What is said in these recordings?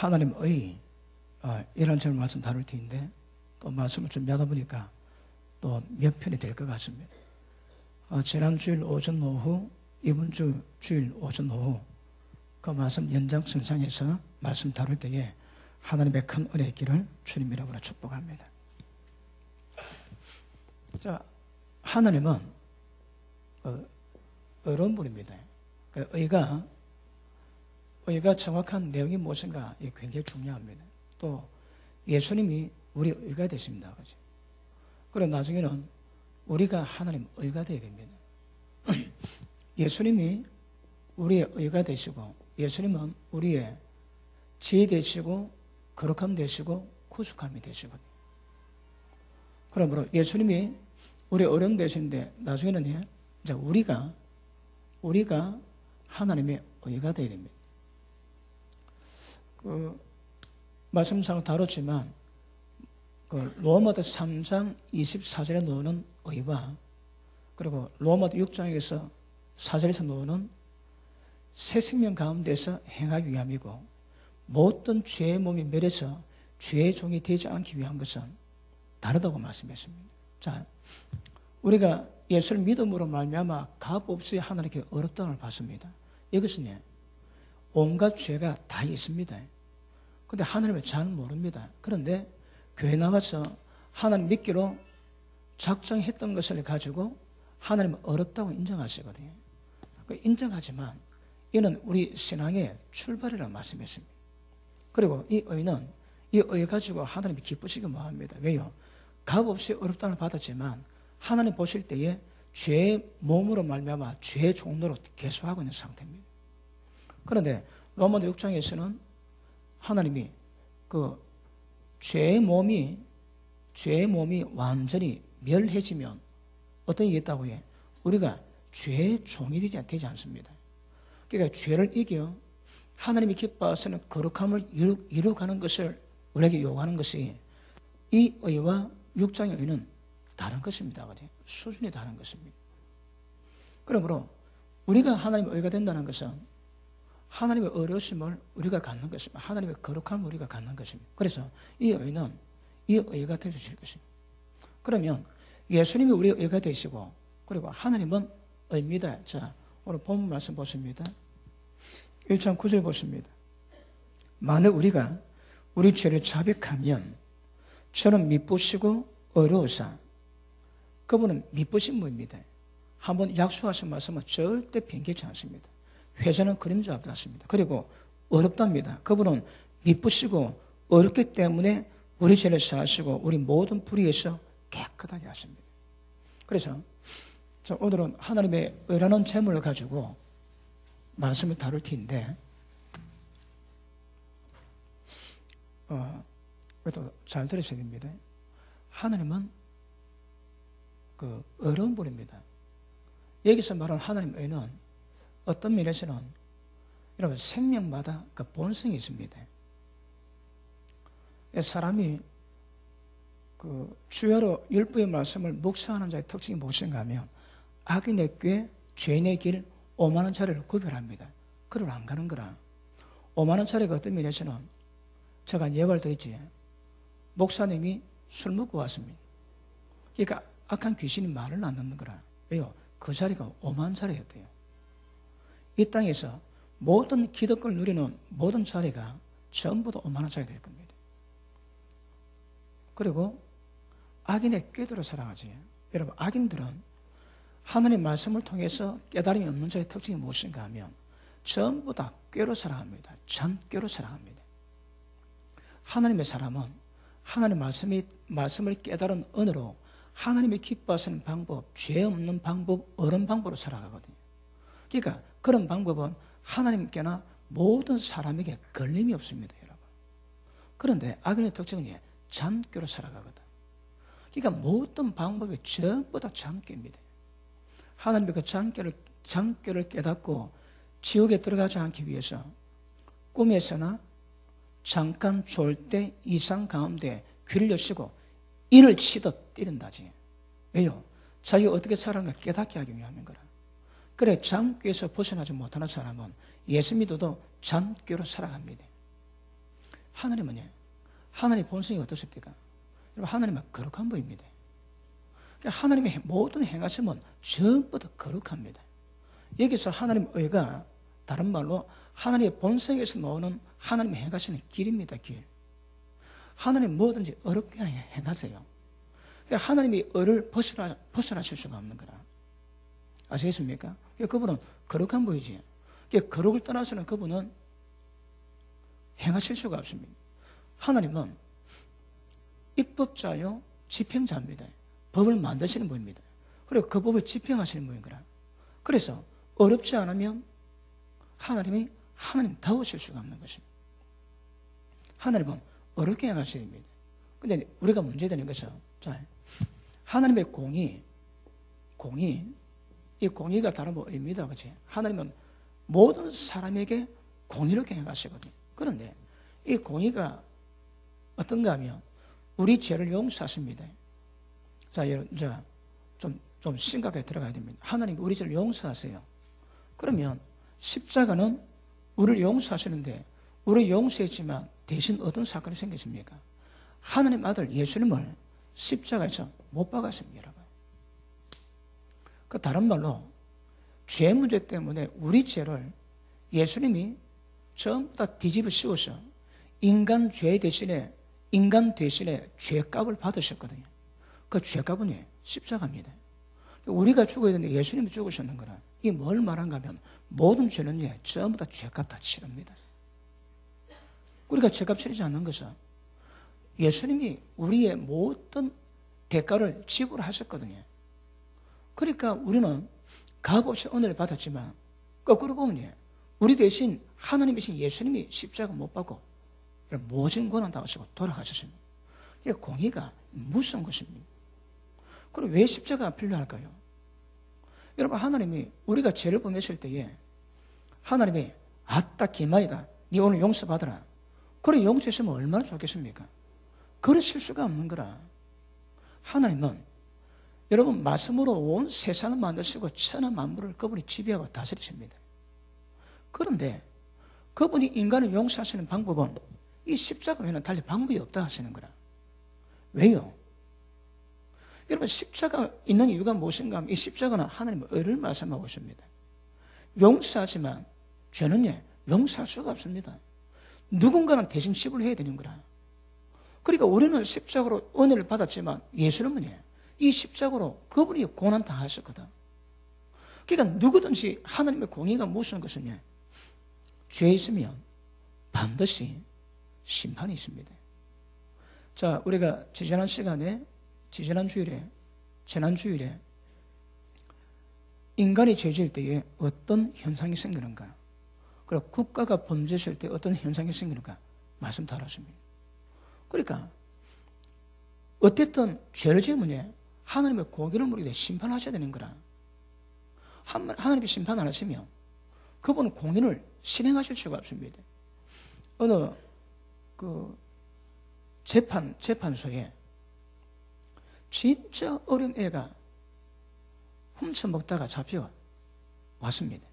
하나님의 이런 점을 말씀 다룰 텐데 또 말씀을 준비하다 보니까 또 몇 편이 될 것 같습니다. 지난 주일 오전 오후, 이번 주 주일 오전 오후 그 말씀 연장선상에서 말씀 다룰 때에 하나님의 큰 은혜 있기를 주님 이름으로 축복합니다. 자, 하나님은 어려운 분입니다. 그러니까 의가 정확한 내용이 무엇인가 굉장히 중요합니다. 또 예수님이 우리 의가 되십니다. 그죠? 그리고 나중에는 우리가 하나님 의가 되어야 됩니다. 예수님이 우리의 의가 되시고 예수님은 우리의 지혜 되시고 거룩함 되시고 구속함이 되시거든요. 그러므로 예수님이 우리의 어려움 되시는데 나중에는 이제 우리가 하나님의 의가 되어야 됩니다. 말씀상 다뤘지만 로마서 3장 24절에 나오는 의와 그리고 로마서 6장에서 4절에서 나오는 새 생명 가운데서 행하기 위함이고 모든 죄의 몸이 멸해서 죄의 종이 되지 않기 위한 것은 다르다고 말씀했습니다. 자, 우리가 예수를 믿음으로 말미암아 값없이 하나님께 어렵다는 걸 받습니다. 이것은 온갖 죄가 다 있습니다. 그런데 하나님을 잘 모릅니다. 그런데 교회 나가서 하나님 믿기로 작정했던 것을 가지고 하나님은 어렵다고 인정하시거든요. 인정하지만 이는 우리 신앙의 출발이라고 말씀했습니다. 그리고 이 의 가지고 하나님이 기쁘시기 뭐합니다. 왜요? 값없이 어렵다는 받았지만 하나님 보실 때에 죄의 몸으로 말미암아 죄의 종로로 계속하고 있는 상태입니다. 그런데 로마서 6장에서는 하나님이 죄의 몸이 완전히 멸해지면 어떤 일이 있다고 해? 우리가 죄의 종이 되지 않습니다. 그러니까 죄를 이겨 하나님이 기뻐하시는 거룩함을 이루어가는 것을 우리에게 요구하는 것이 이 의와 6장의 의는 다른 것입니다. 수준이 다른 것입니다. 그러므로 우리가 하나님의 의가 된다는 것은 하나님의 어려우심을 우리가 갖는 것입니다. 하나님의 거룩함을 우리가 갖는 것입니다. 그래서 이 의는 이 의가 되실 것입니다. 그러면 예수님이 우리의 의가 되시고 그리고 하나님은 의입니다. 자, 오늘 본문 말씀 보십니다. 1장 9절 보십니다. 만일 우리가 우리 죄를 자백하면 저는 미쁘시고 어려우사 그분은 미쁘신 분입니다. 한번 약속하신 말씀은 절대 변개치 않습니다. 회전은 그림자 앞에 놨습니다. 그리고 어렵답니다. 그분은 미쁘시고 어렵기 때문에 우리 죄를 사하시고 우리 모든 불의에서 깨끗하게 하십니다. 그래서 오늘은 하나님의 의라는 재물을 가지고 말씀을 다룰 텐데 그래도 잘 들으셔야 됩니다. 하나님은 어려운 분입니다. 여기서 말하는 하나님의 의는 어떤 면에서는 여러분 생명마다 본성이 있습니다. 사람이 주야로 율법의 말씀을 묵상하는 자의 특징이 무엇인가 하면 악인의 꾀, 죄인의 길, 오만한 자리를 구별합니다. 그걸 안 가는 거라. 오만한 자리가 어떤 면에서는 제가 예화를 드렸지. 목사님이 술 먹고 왔습니다. 그러니까 악한 귀신이 말을 안 듣는 거라. 왜요? 그 자리가 오만한 자리였대요. 이 땅에서 모든 기득권을 누리는 모든 자리가 전부 다 오만한 자리가 될 겁니다. 그리고 악인의 꾀대로 살아가지. 여러분, 악인들은 하나님의 말씀을 통해서 깨달음이 없는 자의 특징이 무엇인가 하면 전부 다 꾀로 살아갑니다. 잔꾀로 살아갑니다. 하나님의 사람은 하나님의 말씀을 깨달은 은혜로 하나님이 기뻐하시는 방법, 죄 없는 방법, 옳은 방법으로 살아가거든요. 그러니까 그런 방법은 하나님께나 모든 사람에게 걸림이 없습니다, 여러분. 그런데 악인의 특징은 잔꾀로 살아가거든. 그러니까 모든 방법이 전부 다 잔꾀입니다. 하나님의 그 잔꾀를 깨닫고 지옥에 들어가지 않기 위해서 꿈에서나 잠깐 졸 때 이상 가운데 귀를 여시고 인을 치듯 때린다지. 왜요? 자기가 어떻게 살아가는가 깨닫게 하기 위함인 거라. 그래, 잔꾀에서 벗어나지 못하는 사람은 예수 믿어도 잔꾀로 살아갑니다. 하나님은 하나님의 본성이 어떻습니까? 여러분, 하나님은 거룩한 분입니다. 하나님의 모든 행하심은 전부 다 거룩합니다. 여기서 하나님의 의가 다른 말로 하나님의 본성에서 나오는 하나님의 행하시는 길입니다. 길. 하나님 뭐든지 어렵게 행하세요. 하나님이 의를 벗어나실 수가 없는 거라. 아시겠습니까? 그분은 거룩한 분이지. 거룩을 떠나서는 그분은 행하실 수가 없습니다. 하나님은 입법자요 집행자입니다. 법을 만드시는 분입니다. 그리고 그 법을 집행하시는 분인 거라. 그래서 어렵지 않으면 하나님이 하나님다우실 수가 없는 것입니다. 하나님은 어렵게 행하셔야 됩니다. 근데 우리가 문제되는 것은, 자, 하나님의 공의, 이 공의가 다른 뭐 의미다, 그치? 하나님은 모든 사람에게 공의롭게 행하시거든요. 그런데 이 공의가 어떤가 하면 우리 죄를 용서하십니다. 자, 좀 심각하게 들어가야 됩니다. 하나님 우리 죄를 용서하세요. 그러면 십자가는 우리를 용서하시는데 우리를 용서했지만 대신 어떤 사건이 생겼습니까? 하나님 아들 예수님을 십자가에서 못 박았습니다, 여러분. 그 다른 말로 죄 문제 때문에 우리 죄를 예수님이 전부 다 뒤집어 씌워서 인간 대신에 죄값을 받으셨거든요. 그 죄값은 십자가입니다. 우리가 죽어야 되는데 예수님이 죽으셨는 거라. 이 뭘 말한가 하면 모든 죄는 전부 다 죄값 다 치릅니다. 우리가 죄값 치르지 않는 것은 예수님이 우리의 모든 대가를 지불하셨거든요. 그러니까 우리는 값없이 은혜를 받았지만 거꾸로 보면 우리 대신 하나님이신 예수님이 십자가 못 받고 모진 고난 당하시고 돌아가셨습니다. 이게 공의가 무서운 것입니다. 그럼 왜 십자가가 필요할까요? 여러분, 하나님이 우리가 죄를 범했을 때에 하나님이 아따 기마이다, 네 오늘 용서받아라. 그래 용서했으면 얼마나 좋겠습니까? 그러실 수가 없는 거라. 하나님은 여러분 말씀으로 온 세상을 만드시고 천하 만물을 그분이 지배하고 다스리십니다. 그런데 그분이 인간을 용서하시는 방법은 이 십자가 외에는 달리 방법이 없다 하시는 거라. 왜요? 여러분, 십자가 있는 이유가 무엇인가 하면 이 십자가는 하나님의 의를 말씀하고 있습니다. 용서하지만 죄는 용서할 수가 없습니다. 누군가는 대신 지불해야 되는 거라. 그러니까 우리는 십자가로 은혜를 받았지만 예수님은 이 십자가로 그분이 고난 당하셨거든. 그러니까 누구든지 하나님의 공의가 무슨 것은 죄 있으면 반드시 심판이 있습니다. 자, 우리가 지난주일에 인간이 죄질 때에 어떤 현상이 생기는가, 그리고 국가가 범죄했을 때 어떤 현상이 생기는가 말씀 다뤘습니다. 그러니까 어쨌든 죄를 지으면 하나님의 공의를 모르게 심판하셔야 되는 거라. 하나님이 심판 안 하시면 그분은 공의를 실행하실 수가 없습니다. 어느 재판소에 진짜 어린 애가 훔쳐먹다가 잡혀왔습니다.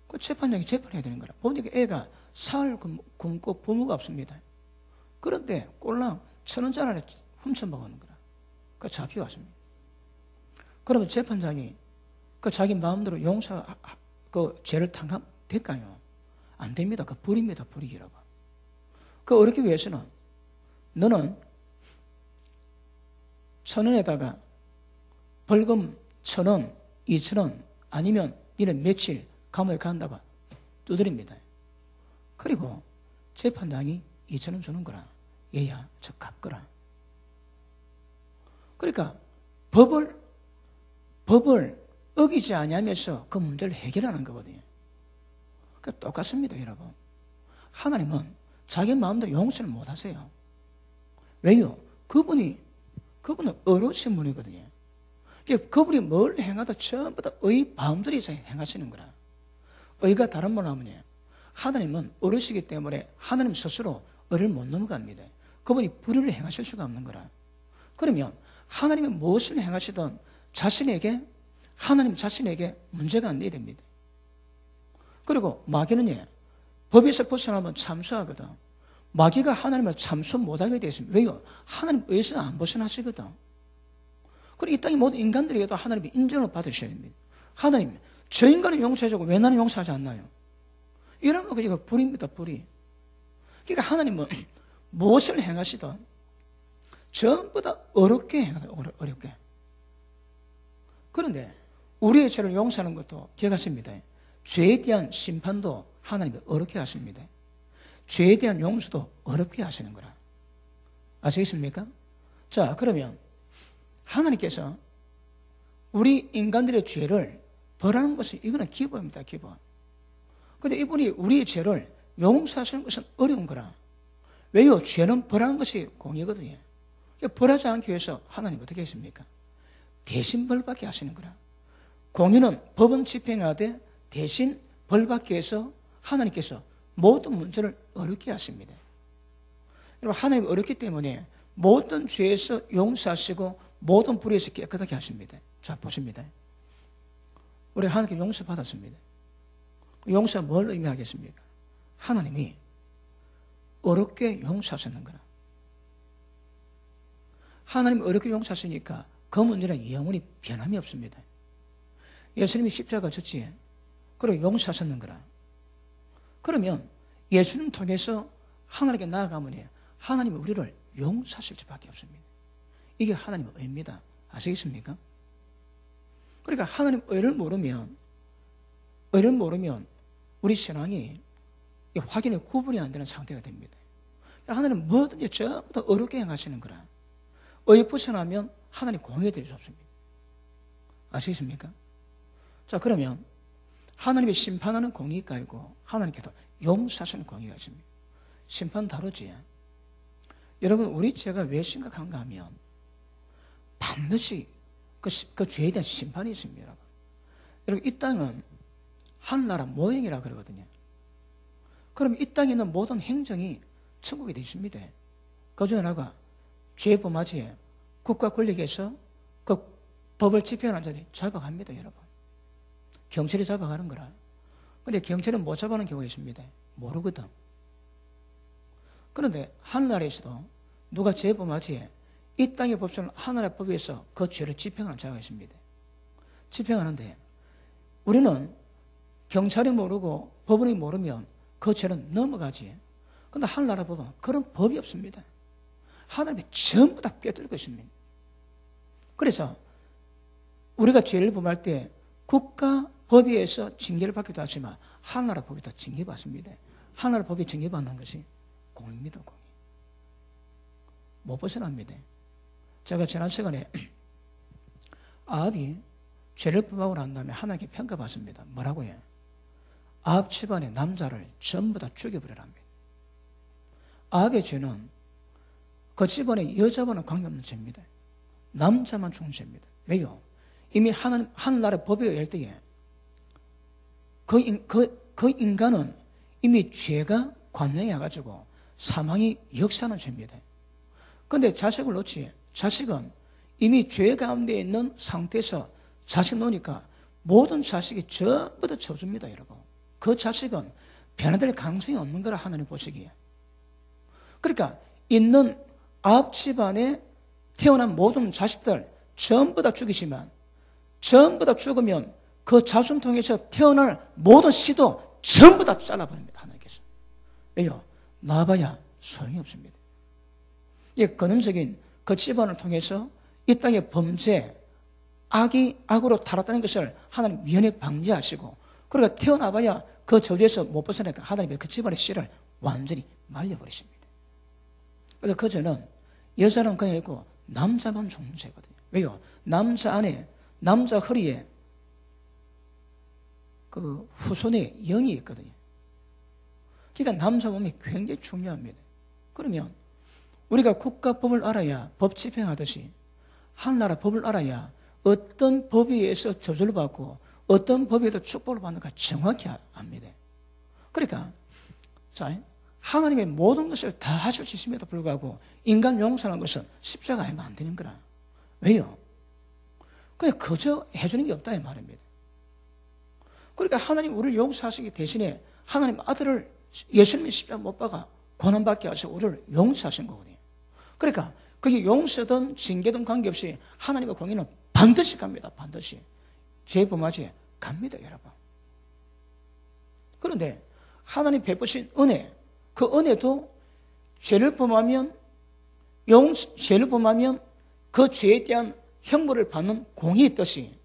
그 재판장이 재판해야 되는 거라. 보니까 애가 사흘 굶고 부모가 없습니다. 그런데 꼴랑 1,000원짜리 훔쳐먹는 거라. 그 잡혀왔습니다. 그러면 재판장이 그 자기 마음대로 그 죄를 될까요? 안 됩니다. 그 불입니다. 불이라고. 그 어렵기 위해서는 너는 1,000원에다가 벌금 1,000원, 2,000원 아니면 니는 며칠 감옥에 간다고 두드립니다. 그리고 재판장이 2,000원 주는 거라. 얘야, 저 갚거라. 그러니까 법을 어기지 아니하면서 그 문제를 해결하는 거거든요. 그러니까 똑같습니다, 여러분. 하나님은 자기 마음대로 용서를 못 하세요. 왜요? 그분은 어려우신 분이거든요. 그러니까 그분이 뭘 행하다 전부 다 의 바운더리에서 행하시는 거라. 의가 다른 말로 하면 하나님은 어려우시기 때문에 하나님 스스로 의를 못 넘어갑니다. 그분이 불의를 행하실 수가 없는 거라. 그러면 하나님이 무엇을 행하시든 하나님 자신에게 문제가 안 돼야 됩니다. 그리고 마귀는 법에서 벗어나면 참수하거든. 마귀가 하나님을 참소 못하게 되었습니다. 왜요? 하나님 의에서 안 벗어나시거든. 그리고 이 땅의 모든 인간들에게도 하나님의 인정을 받으셔야 됩니다. 하나님, 저 인간을 용서해주고 왜 나는 용서하지 않나요? 이러면 그게 불입니다, 불이. 그러니까 하나님은 무엇을 행하시든 전부 다 어렵게 행하다, 어렵게. 그런데 우리의 죄를 용서하는 것도 기억하십니다. 죄에 대한 심판도 하나님이 어렵게 하십니다. 죄에 대한 용서도 어렵게 하시는 거라. 아시겠습니까? 자, 그러면 하나님께서 우리 인간들의 죄를 벌하는 것은 이거는 기본입니다, 기본. 그런데 이분이 우리의 죄를 용서하시는 것은 어려운 거라. 왜요? 죄는 벌하는 것이 공의거든요. 벌하지 않기 위해서 하나님 어떻게 했습니까? 대신 벌받게 하시는 거라. 공의는 법은 집행하되 대신 벌받기 위해서 하나님께서 모든 문제를 어렵게 하십니다. 여러분, 하나님이 어렵기 때문에 모든 죄에서 용서하시고 모든 불의에서 깨끗하게 하십니다. 자, 보십니다. 우리 하나님께 용서 받았습니다. 용서가 뭘 의미하겠습니까? 하나님이 어렵게 용서하시는 거라. 하나님이 어렵게 용서하시니까 그 문제는 영원히 변함이 없습니다. 예수님이 십자가 졌지, 그리고 용서하셨는 거라. 그러면 예수님 통해서 하나님께 나아가면 하나님이 우리를 용서하실 수밖에 없습니다. 이게 하나님의 의입니다. 아시겠습니까? 그러니까 하나님 의를 모르면 우리 신앙이 확연히 구분이 안 되는 상태가 됩니다. 하나님은 뭐든지 전부 다 어렵게 행하시는 거라. 의 벗어나면 하나님 공의가 될 수 없습니다. 아시겠습니까? 자, 그러면 하나님이 심판하는 공의가 있고 하나님께서 용서하시는 공의가 있습니다. 심판 다르지. 여러분, 우리 죄가 왜 심각한가 하면 반드시 그 죄에 대한 심판이 있습니다. 여러분, 여러분, 이 땅은 하늘나라 모형이라고 그러거든요. 그럼 이 땅에 있는 모든 행정이 천국이 되어 있습니다. 그중 하나가 죄 범하지에 국가 권력에서 그 법을 집행하는 자들이 잡아갑니다, 여러분. 경찰이 잡아가는 거라. 그런데 경찰은 못 잡아가는 경우가 있습니다. 모르거든. 그런데 하늘나라에서도 누가 죄 범하지에 이 땅의 법처럼 하늘의 법에서 그 죄를 집행하는 자가 있습니다. 집행하는데 우리는 경찰이 모르고 법원이 모르면 그 죄는 넘어가지. 그런데 하늘나라 법은 그런 법이 없습니다. 하나님이 전부 다 꿰뚫고 있습니다. 그래서 우리가 죄를 범할 때 국가 법위에서 징계를 받기도 하지만 하늘나라 법이 더 징계받습니다. 하늘나라 법이 징계받는 것이 공입니다, 공의. 못 벗어납니다. 제가 지난 시간에 아합이 죄를 범하고 난 다음에 하나님께 평가받습니다. 뭐라고 해요? 아합 집안의 남자를 전부 다 죽여버리랍니다. 아합의 죄는 그 집안의 여자와는 관계없는 죄입니다. 남자만 죽는 죄입니다. 왜요? 이미 하늘나라의 법에 의할 때에 그 인간은 이미 죄가 관영해가지고 사망이 역사하는 죄입니다. 그런데 자식을 놓지, 자식은 이미 죄 가운데 있는 상태에서 자식 놓으니까 모든 자식이 전부 다 저주입니다, 여러분. 그 자식은 변화될 가능성이 없는 거라 하나님 보시기에. 그러니까 있는 아합 집안에 태어난 모든 자식들 전부 다 죽이지만 전부 다 죽으면 그 자손 통해서 태어날 모든 씨도 전부 다 잘라버립니다, 하나님께서. 왜요? 나봐야 소용이 없습니다. 이 근원적인 그 집안을 통해서 이 땅의 범죄, 악으로 타락하는 것을 하나님 미연에 방지하시고, 그러니까 태어나봐야 그 저주에서 못 벗어나니까 하나님의 그 집안의 씨를 완전히 말려버리십니다. 그래서 그 죄는 여자는 그냥 있고 남자만 죽는 죄거든요. 왜요? 남자 안에, 남자 허리에 그 후손의 영이 있거든요. 그러니까 남자 몸이 굉장히 중요합니다. 그러면 우리가 국가법을 알아야 법 집행하듯이 하늘나라 법을 알아야 어떤 법에 의해서 저주를 받고 어떤 법에도 축복을 받는가 정확히 압니다. 그러니까 자, 하나님의 모든 것을 다 하실 수 있음에도 불구하고 인간 용서하는 것은 십자가 아니면 안 되는 거라. 왜요? 그냥 그저 해주는 게 없다 이 말입니다. 그러니까 하나님 우리를 용서하시기 대신에 하나님 아들을 예수님의 십자가 못 박아 고난받게 하셔서 우리를 용서하신 거거든요. 그러니까 그게 용서든 징계든 관계없이 하나님의 공의는 반드시 갑니다. 반드시. 죄 범하지 갑니다, 여러분. 그런데 하나님 베푸신 은혜, 그 은혜도 죄를 범하면 그 죄에 대한 형벌을 받는 공의의 뜻이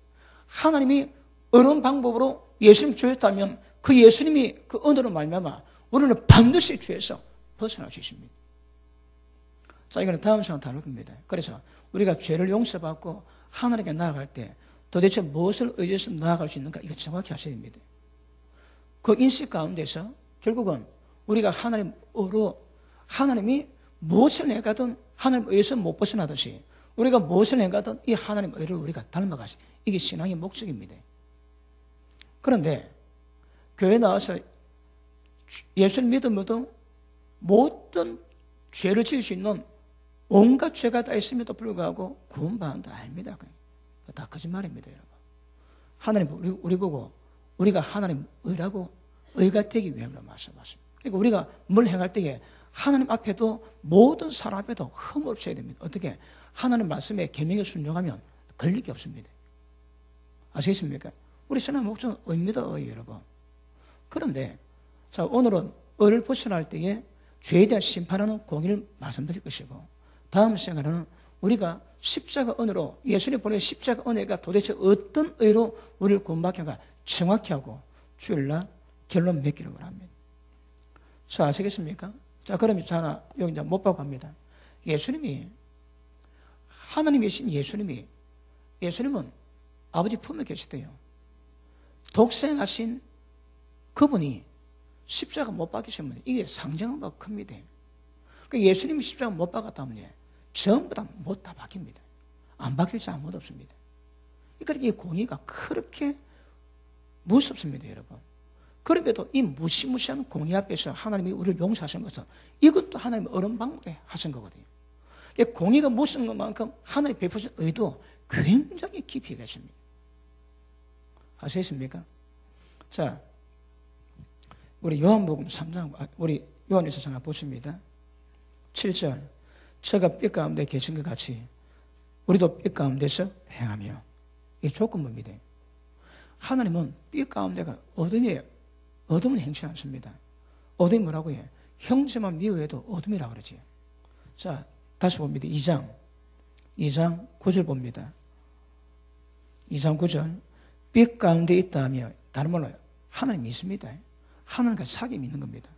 하나님이 어려운 방법으로 예수님 주셨다면 그 예수님이 그 은혜로 말미암아 우리는 반드시 죄에서 벗어나 주십니다. 자, 이거는 다음 시간 다룰 겁니다. 그래서 우리가 죄를 용서받고 하나님께 나아갈 때 도대체 무엇을 의지해서 나아갈 수 있는가, 이거 정확히 하셔야 됩니다. 그 인식 가운데서 결국은 우리가 하나님으로, 하나님이 무엇을 행하든 하나님 의에서 못 벗어나듯이 우리가 무엇을 행하든 이 하나님 의를 우리가 닮아가시, 이게 신앙의 목적입니다. 그런데 교회 나와서 예수를 믿음으로도 모든 죄를 지을 수 있는 온갖 죄가 다 있음에도 불구하고 구원받는다 아닙니다. 다 거짓말입니다, 여러분. 하나님 우리 보고 우리가 하나님 의라고 의가 되기 위함으로 말씀하십니다. 그러니까 우리가 뭘 행할 때에 하나님 앞에도 모든 사람 앞에도 흠없어야 됩니다. 어떻게? 하나님 말씀에 계명에 순종하면 걸릴 게 없습니다. 아시겠습니까? 우리 신앙의 목적은 의입니다, 의, 여러분. 그런데 자, 오늘은 의를 벗어날 때에 죄에 대한 심판하는 공의를 말씀드릴 것이고, 다음 시간에는 우리가 십자가 은혜로, 예수님 보낸 십자가 은혜가 도대체 어떤 의로 우리를 구원받게 한가 정확히 하고 주일날 결론 맺기를 원합니다. 자, 아시겠습니까? 자, 그러면 자, 여기 이제 못 받고 갑니다. 예수님이, 하나님이신 예수님은 아버지 품에 계시대요. 독생하신 그분이 십자가 못 박히시면 이게 상징한 바가 큽니다. 그러니까 예수님이 십자가 못 박았다면 전부 다 못 다 박힙니다. 안 박힐 자 아무도 없습니다. 그러니까 이 공의가 그렇게 무섭습니다, 여러분. 그럼에도 이 무시무시한 공의 앞에서 하나님이 우리를 용서하신 것은 이것도 하나님의 어려운 방법에 하신 거거든요. 공의가 무서운 것만큼 하나님 베푸신 의도 굉장히 깊이 계십니다. 아시겠습니까? 자, 우리 요한복음 3장, 우리 요한일서 하나 보십니다. 7절, 저가 빛 가운데 계신 것 같이 우리도 빛 가운데서 행하며, 이 조건부입니다. 하나님은 빛 가운데가 어둠이에요. 어둠은 행치 않습니다. 어둠이 뭐라고 해요? 형제만 미워해도 어둠이라고 그러지. 자, 다시 봅니다. 2장 9절 봅니다. 2장 9절, 빛 가운데 있다며, 다른 말로 하나님 믿습니다. 하나님과 사귐이 있는 겁니다.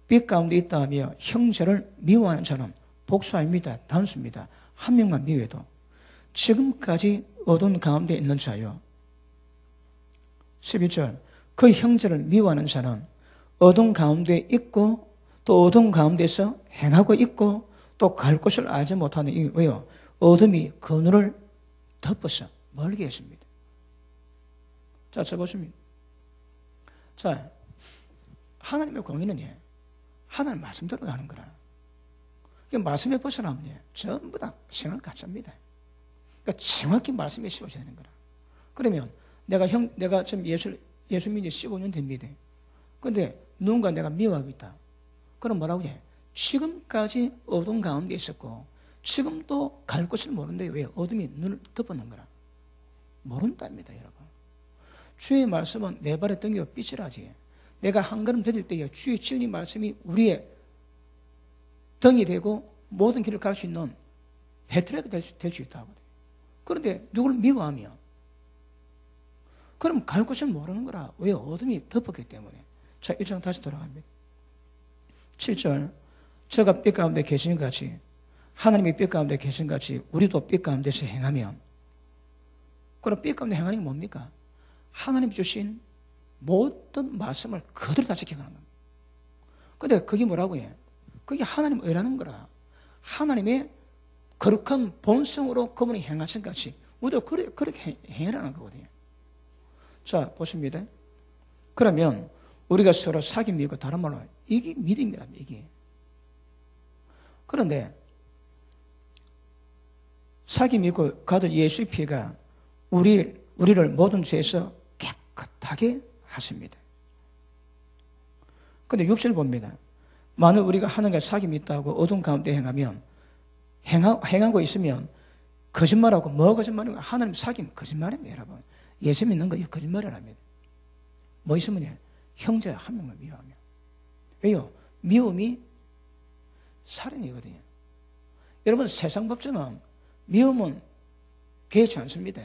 빛 가운데 있다며 형제를 미워하는 자는 복수아닙니다. 단수입니다. 한 명만 미워해도 지금까지 어두운 가운데 있는 자요. 11절, 그 형제를 미워하는 자는 어두운 가운데 있고 또 어두운 가운데서 행하고 있고 또 갈 곳을 알지 못하는 이유. 왜요? 어둠이 그 눈을 덮어서 멀게 했습니다. 자, 써보십니다. 자, 하나님의 공의는 하나님 말씀대로 가는 거라. 말씀에 벗어나면 전부 다 신앙 가짜입니다. 그러니까 정확히 말씀에 씌워져야 되는 거라. 그러면 내가 지금 예수 믿은 지 15년 됩니다. 그런데 누군가 내가 미워하고 있다. 그럼 뭐라고 해? 지금까지 어둠 가운데 있었고 지금도 갈 곳을 모르는데 왜 어둠이 눈을 덮어놓은 거라? 모른답니다, 여러분. 주의 말씀은 내 발에 등이고 빛이라지. 내가 한 걸음 더딜 때에 주의 진리 말씀이 우리의 등이 되고 모든 길을 갈 수 있는 배트랙이 될 수 있다고. 그런데 누구를 미워하며 그럼 갈 곳을 모르는 거라. 왜? 어둠이 덮었기 때문에. 자, 1장 다시 돌아갑니다. 7절, 저가 빛 가운데 계신 것 같이 하나님이 빛 가운데 계신 것 같이 우리도 빛 가운데서 행하면, 그럼 빛 가운데 행하는 게 뭡니까? 하나님이 주신 모든 말씀을 그대로 다 지켜가는 겁니다. 근데 그게 뭐라고 해? 그게 하나님 의라는 거라. 하나님의 거룩한 본성으로 그분이 행하신 것 같이 우리도 그렇게 행하라는 거거든요. 자, 보십니다. 그러면 우리가 서로 사귐이고 다른 말로 이게 믿음이랍니다. 이게. 그런데 사귐이고 가든 예수의 피가 우리를 모든 죄에서 깨끗하게 하십니다. 그런데 6절 봅니다. 만일 우리가 하나님과 사귐이 있다고 어둠 가운데 행하면, 행하고 있으면 거짓말하고, 뭐 거짓말이고, 하나님 사귐 거짓말입니다, 여러분. 예수 믿는 거 이거 거짓말이랍니다. 뭐 있으면 형제 한 명만 미워하면. 왜요? 미움이 살인이거든요. 여러분, 세상 법정은 미움은 개의치 않습니다.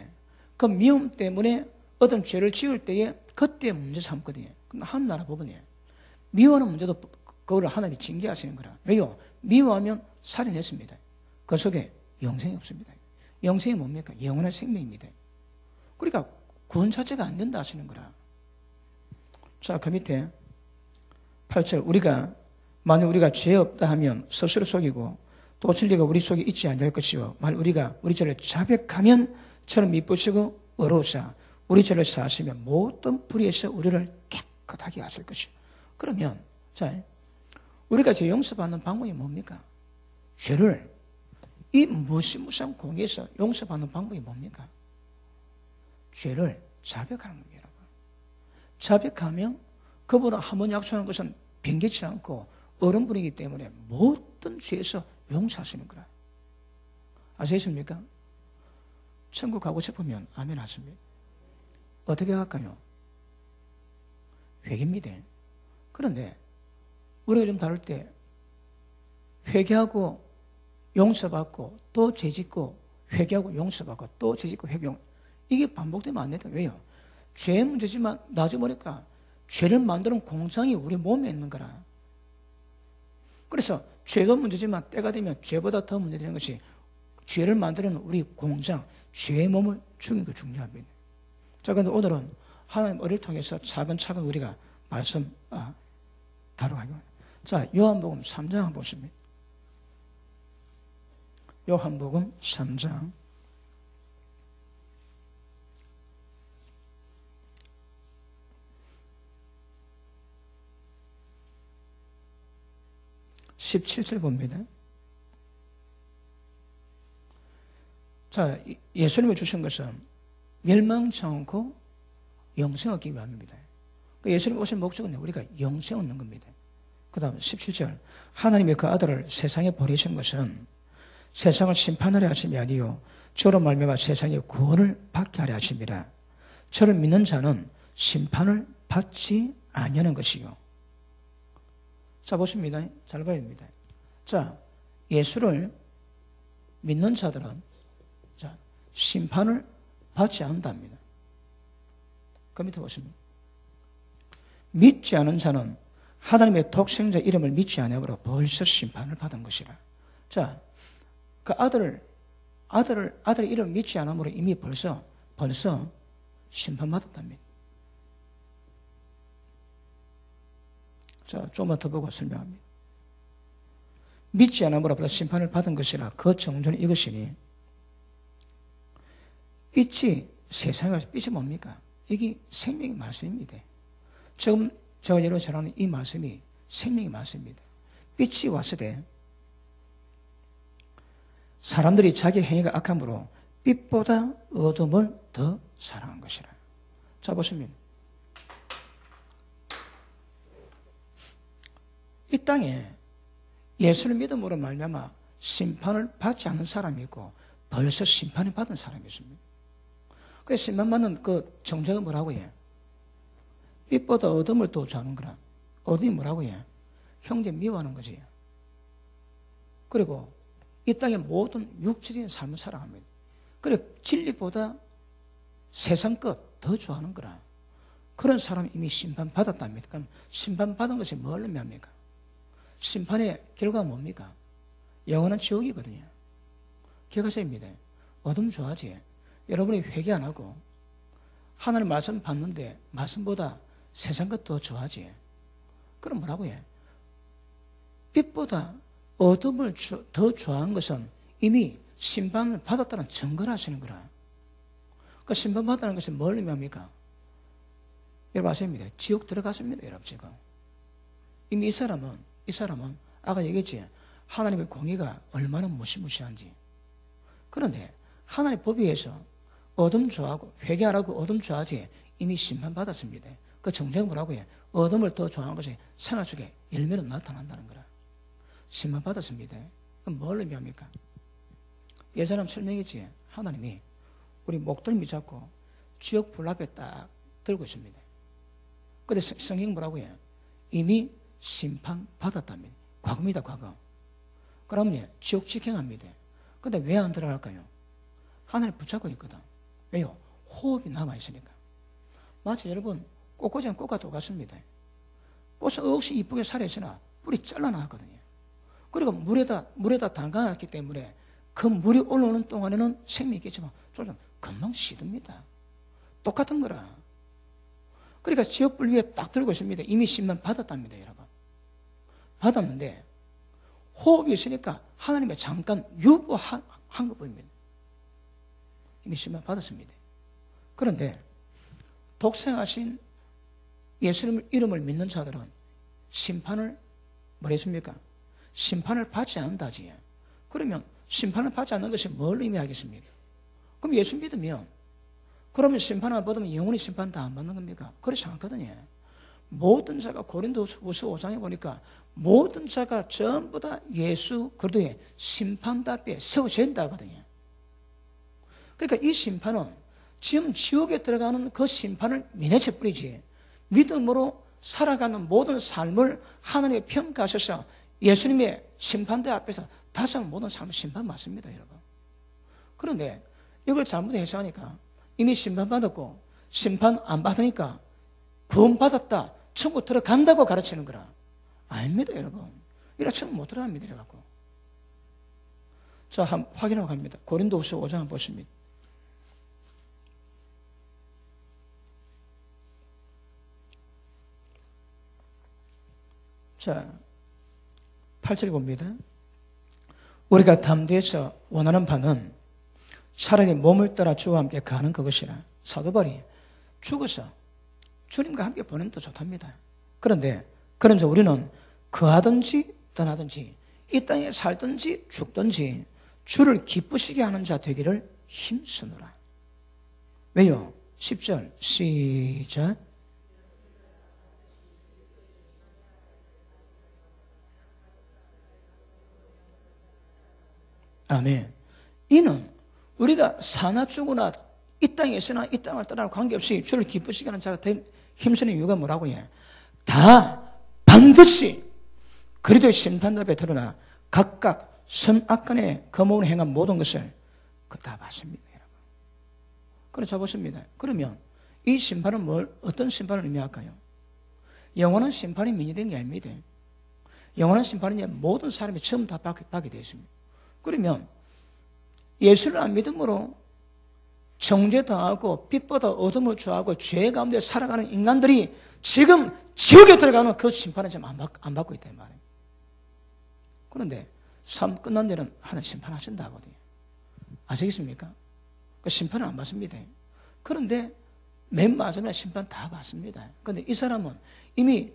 그 미움 때문에 어떤 죄를 지을 때에 그때 문제 삼거든요. 그럼 하나님 나라 법원이에요. 미워하는 문제도 그거를 하나님이 징계하시는 거라. 왜요? 미워하면 살인했습니다. 그 속에 영생이 없습니다. 영생이 뭡니까? 영원한 생명입니다. 그러니까 구원 자체가 안 된다 하시는 거라. 자, 그 밑에 8절, 만약 우리가 죄 없다 하면 스스로 속이고 또 진리가 우리 속에 있지 않을 것이요, 만약 우리가 우리 죄를 자백하면 저는 미쁘시고 어로우사 우리 죄를 사하시면 모든 불의에서 우리를 깨끗하게 하실 것이요. 그러면 자, 우리가 죄 용서받는 방법이 뭡니까? 죄를 이 무시무시한 공의에서 용서받는 방법이 뭡니까? 죄를 자백하는 겁니다, 여러분. 자백하면 그분은 한 번 약속한 것은 변개치 않고 어른분이기 때문에 모든 죄에서 용서하시는 거라. 아시겠습니까? 천국 가고 싶으면 아멘 하십니다. 어떻게 갈까요? 회개입니다. 그런데 우리가 좀 다를 때 회개하고 용서받고 또 죄짓고 회개하고 용서받고 또 죄짓고 회개, 이게 반복되면 안 된다. 왜요? 죄의 문제지만 나중에 보니까 죄를 만드는 공장이 우리 몸에 있는 거라. 그래서 죄도 문제지만 때가 되면 죄보다 더 문제되는 것이 죄를 만드는 우리 공장, 죄의 몸을 죽이는 게 중요합니다. 자, 그런데 오늘은 하나님 어를 통해서 차근차근 우리가 말씀 다루어가기로 합니다. 자, 요한복음 3장 한번 보십니다. 요한복음 3장 17절 봅니다. 자, 예수님이 주신 것은 멸망치 않고 영생 얻기 위함입니다. 예수님 오신 목적은 우리가 영생 얻는 겁니다. 그 다음 17절, 하나님이 그 아들을 세상에 보내신 것은 세상을 심판하려 하심이 아니요 저로 말미암아 세상의 구원을 받게 하려 하심이라. 저를 믿는 자는 심판을 받지 아니하는 것이요. 자, 보십니다. 잘 봐야 됩니다. 자, 예수를 믿는 자들은 자, 심판을 받지 않는답니다. 그 밑에 보십니다. 믿지 않은 자는 하나님의 독생자 이름을 믿지 않으므로 벌써 심판을 받은 것이라. 자, 그 아들의 이름을 믿지 않으므로 이미 벌써 심판받았답니다. 자, 조금만 더 보고 설명합니다. 믿지 않으므로 벌써 심판을 받은 것이라. 그 정조는 이것이니, 빛이 세상에 와서 빛이 뭡니까? 이게 생명의 말씀입니다. 지금 제가 여러분 전하는 이 말씀이 생명의 말씀입니다. 빛이 왔을 때 사람들이 자기 행위가 악함으로 빛보다 어둠을 더 사랑한 것이라. 자, 보시면 이 땅에 예수를 믿음으로 말미암아 심판을 받지 않은 사람이 있고 벌써 심판을 받은 사람이 있습니다. 그 심판받는 그 정죄가 뭐라고 해? 빛보다 어둠을 더 좋아하는 거라. 어둠이 뭐라고 해? 형제 미워하는 거지. 그리고 이 땅의 모든 육체적인 삶을 살아갑니다. 그리고 진리보다 세상 것 더 좋아하는 거라. 그런 사람이 이미 심판받았답니다. 그럼 심판받은 것이 뭘 의미합니까? 심판의 결과가 뭡니까? 영원한 지옥이거든요. 기억하셔야입니다. 어둠 좋아하지. 여러분이 회개 안 하고 하나님 말씀 받는데 말씀보다 세상 것 더 좋아하지. 그럼 뭐라고 해? 빛보다 어둠을 더 좋아한 것은 이미 심판을 받았다는 증거를 하시는 거라. 그 심판받았다는 것은 뭘 의미합니까? 여러분 아십니다. 지옥 들어갔습니다. 여러분 지금. 이미 이 사람은 아까 얘기했지. 하나님의 공의가 얼마나 무시무시한지. 그런데 하나님의 법에 의해서 어둠 좋아하고 회개하라고 어둠 좋아하지 이미 심판받았습니다. 그 정죄가 뭐라고 해? 어둠을 더 좋아하는 것이 생활 속에 열매로 나타난다는 거라. 심판 받았습니다. 그럼 뭘 의미합니까? 예전에 설명했지. 하나님이 우리 목덜미 잡고 지옥 불 앞에 딱 들고 있습니다. 근데 성경 뭐라고 해요? 이미 심판 받았답니다. 과거입니다, 과거. 그러면 지옥 직행합니다. 근데 왜 안 들어갈까요? 하나님 붙잡고 있거든. 왜요? 호흡이 남아있으니까. 마치 여러분, 꽃꽂이는 꽃과 똑같습니다. 꽃은 억시 이쁘게 살아있으나 뿌리 잘라나왔거든요. 그리고 물에다 담가놨기 때문에 그 물이 올라오는 동안에는 생명이 있겠지만 좀 금방 시듭니다. 똑같은 거라. 그러니까 지옥불 위에 딱 들고 있습니다. 이미 심판 받았답니다, 여러분. 받았는데 호흡이 있으니까 하나님의 잠깐 유보한 것뿐입니다. 이미 심판 받았습니다. 그런데 독생하신 예수님 이름을 믿는 자들은 심판을 뭐라 했습니까? 심판을 받지 않는다지. 그러면 심판을 받지 않는 것이 뭘 의미하겠습니까? 그럼 예수 믿으면 그러면 심판을 받으면 영원히 심판 다 안 받는 겁니까? 그렇지 않거든요. 모든 자가 고린도후서 5장에 보니까 모든 자가 전부 다 예수 그리스도의 심판답게 세워진다거든요. 그러니까 이 심판은 지금 지옥에 들어가는 그 심판을 면했을 뿐이지 믿음으로 살아가는 모든 삶을 하나님의 평가하셔서 예수님의 심판대 앞에서 다시 한번 모든 삶을 심판받습니다, 여러분. 그런데 이걸 잘못 해석하니까 이미 심판받았고 심판 안 받으니까 구원받았다, 천국 들어간다고 가르치는 거라. 아닙니다, 여러분. 이라 천국 못 들어갑니다, 이래갖고. 자, 한번 확인하고 갑니다. 고린도후서 5장 한번 보십니다. 자, 8절 봅니다. 우리가 담대해서 원하는 바는 차라리 몸을 떠나 주와 함께 가는 그것이라. 사도 바울이 죽어서 주님과 함께 보내면 더 좋답니다. 그런데 우리는 거하든지 떠나든지 이 땅에 살든지 죽든지 주를 기쁘시게 하는 자 되기를 힘쓰노라. 왜요? 10절 시작. 아멘. 이는 우리가 사나 죽으나 이 땅에 있으나 이 땅을 떠나 관계없이 주를 기쁘시게 하는 자가 힘쓰는 이유가 뭐라고 해? 다 반드시 그리도의 심판답에 드러나 각각 선악간에 거모는 행한 모든 것을 다 받습니다, 여러분. 그래서 보십니다. 그러면 이 심판은 어떤 심판을 의미할까요? 영원한 심판이 면제된 게 아닙니다. 영원한 심판은 모든 사람이 처음 다 받게 되어 있습니다. 그러면 예수를 안 믿음으로 정죄당하고 빛보다 어둠을 좋아하고 죄 가운데 살아가는 인간들이 지금 지옥에 들어가는 그 심판을 지금 안 받고 있단 말이에요. 그런데 삶 끝난 데는 하나님 심판하신다 하거든요. 아시겠습니까? 그 심판을 안 받습니다. 그런데 맨 마지막에 심판 다 받습니다. 그런데 이 사람은 이미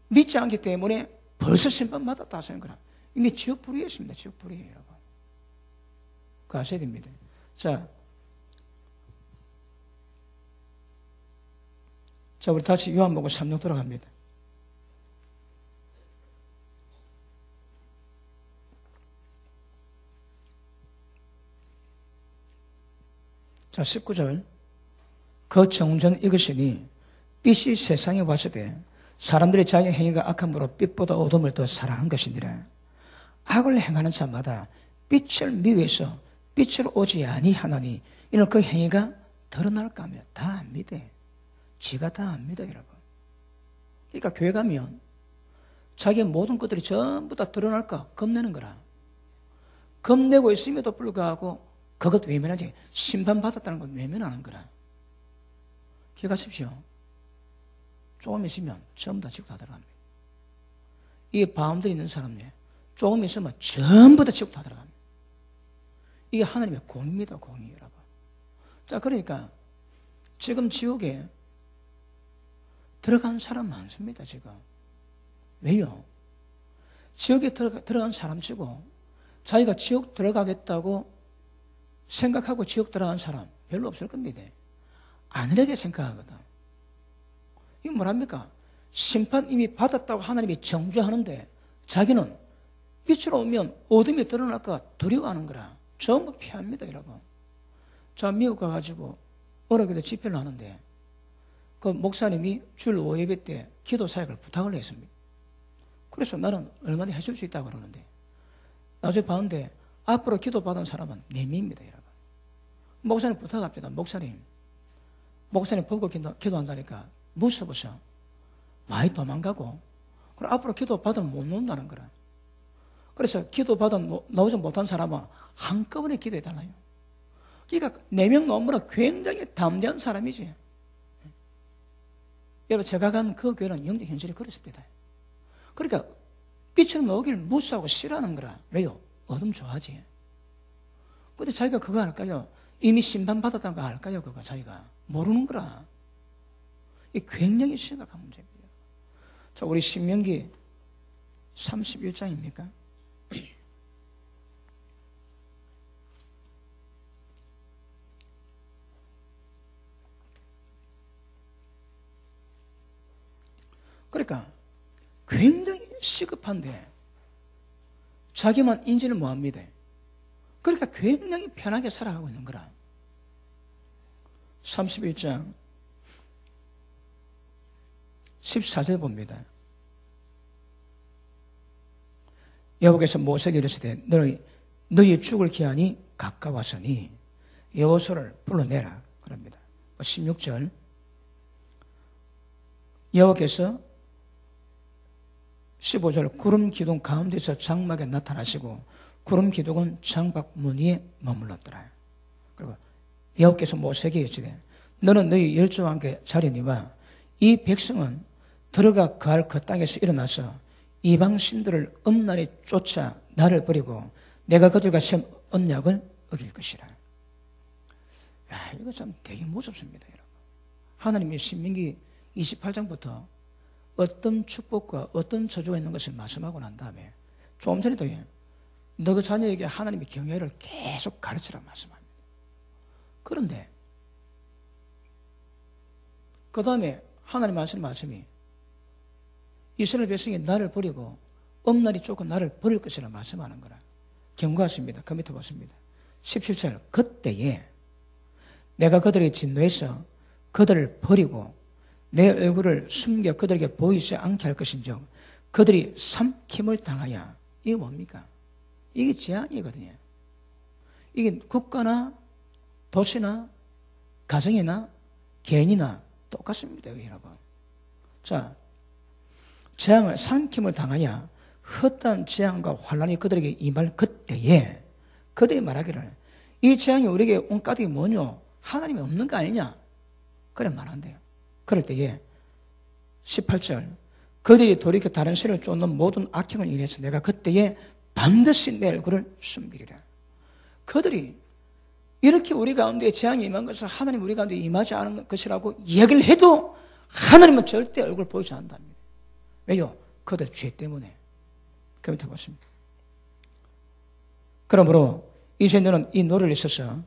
믿지 않기 때문에 벌써 심판 받았다 하시는 거라. 이미 지옥 불 위에 있습니다. 지옥 불 위에, 여러분. 그거 아셔야 됩니다. 자, 우리 다시 요한복음 3장 돌아갑니다. 자, 19절. 그 정전 이것이니 빛이 세상에 왔을 때 사람들이 자기 행위가 악함으로 빛보다 어둠을 더 사랑한 것이니라. 악을 행하는 자마다 빛을 미워해서 빛을 오지 아니하나니 이는 그 행위가 드러날까 하며 다 압니다. 지가 다 압니다, 여러분. 그러니까 교회 가면 자기의 모든 것들이 전부 다 드러날까 겁내는 거라. 겁내고 있음에도 불구하고 그것 외면하지. 심판받았다는 건 외면하는 거라. 기억하십시오. 조금 있으면 전부 다 지옥 다 들어갑니다. 이 바움들이 있는 사람에 조금 있으면 전부 다 지옥 다 들어갑니다. 이게 하나님의 공입니다, 공이, 여러분. 자, 그러니까 지금 지옥에 들어간 사람 많습니다, 지금. 왜요? 지옥에 들어간 사람 치고 자기가 지옥 들어가겠다고 생각하고 지옥 들어간 사람 별로 없을 겁니다. 안일하게 생각하거든. 이게 뭐랍니까? 심판 이미 받았다고 하나님이 정죄하는데 자기는 빛으로 오면 어둠이 드러날까 두려워하는 거라. 전부 피합니다, 여러분. 자, 미국 가가지고 어렵게도 집회를 하는데 그 목사님이 주일 5예배 때 기도 사역을 부탁을 했습니다. 그래서 나는 얼마나 해줄 수 있다고 그러는데 나중에 봤는데 앞으로 기도받은 사람은 4명입니다, 여러분. 목사님 부탁합니다. 목사님 보고 기도한다니까 무서워서 많이 도망가고 그럼 앞으로 기도받으면 못 놓는다는 거라. 그래서 기도받은 나오지 못한 사람은 한꺼번에 기도해달라요. 그러니까 4명 넘으면 굉장히 담대한 사람이지. 여러분 제가 간 그 교회는 영적 현실이 그렇습니다. 그러니까 빛을 나오기를 무서워하고 싫어하는 거라. 왜요? 어둠 좋아하지. 근데 자기가 그거 할까요? 이미 심판받았다는 거 할까요? 그거 자기가 모르는 거라. 이게 굉장히 심각한 문제입니다. 자, 우리 신명기 31장입니까? 그러니까 굉장히 시급한데 자기만 인지를 못합니다. 그러니까 굉장히 편하게 살아가고 있는 거라. 31장 14절 봅니다. 여호와께서 모세에게 이르시되 너희 죽을 기한이 가까웠으니 여호수아를 불러내라 그럽니다. 16절 여호와께서 15절 구름 기둥 가운데서 장막에 나타나시고 구름 기둥은 장막 문 위에 머물렀더라. 그리고 여호와께서 모세에게 이르시되 너는 너희 열조와 함께 자리니와 이 백성은 들어가 거할 그 땅에서 일어나서 이방 신들을 엄란히 쫓아 나를 버리고 내가 그들과 세운 언약을 어길 것이라. 야, 이거 참 되게 무섭습니다, 여러분. 하나님이 신명기 28장부터 어떤 축복과 어떤 저주가 있는 것을 말씀하고 난 다음에 조금 전에도 너 그 자녀에게 하나님의 경외를 계속 가르치라고 말씀합니다. 그런데 그 다음에 하나님 하시는 말씀이 이스라엘 백성이 나를 버리고 엄란히 쫓고 나를 버릴 것이라 말씀하는 거라. 경고하십니다. 그 밑에 보십니다. 17절 그때에 내가 그들에게 진노해서 그들을 버리고 내 얼굴을 숨겨 그들에게 보이지 않게 할 것인즉 그들이 삼킴을 당하여. 이게 뭡니까? 이게 재앙이거든요. 이게 국가나 도시나 가정이나 개인이나 똑같습니다, 여러분. 자, 재앙을 삼킴을 당하여 헛된 재앙과 환란이 그들에게 임할 그때에 그들이 말하기를 이 재앙이 우리에게 온 까닭이 뭐냐? 하나님이 없는 거 아니냐? 그래 말한대요. 그럴 때에 18절 그들이 돌이켜 다른 신을 쫓는 모든 악행을 인해서 내가 그때에 반드시 내 얼굴을 숨기리라. 그들이 이렇게 우리 가운데 재앙이 임한 것을 하나님 우리 가운데 임하지 않은 것이라고 얘기를 해도 하나님은 절대 얼굴 보이지 않는답니다. 왜요? 그들 죄 때문에. 그 밑에 보십니다. 그러므로 이제 너는 이 노래를 있어서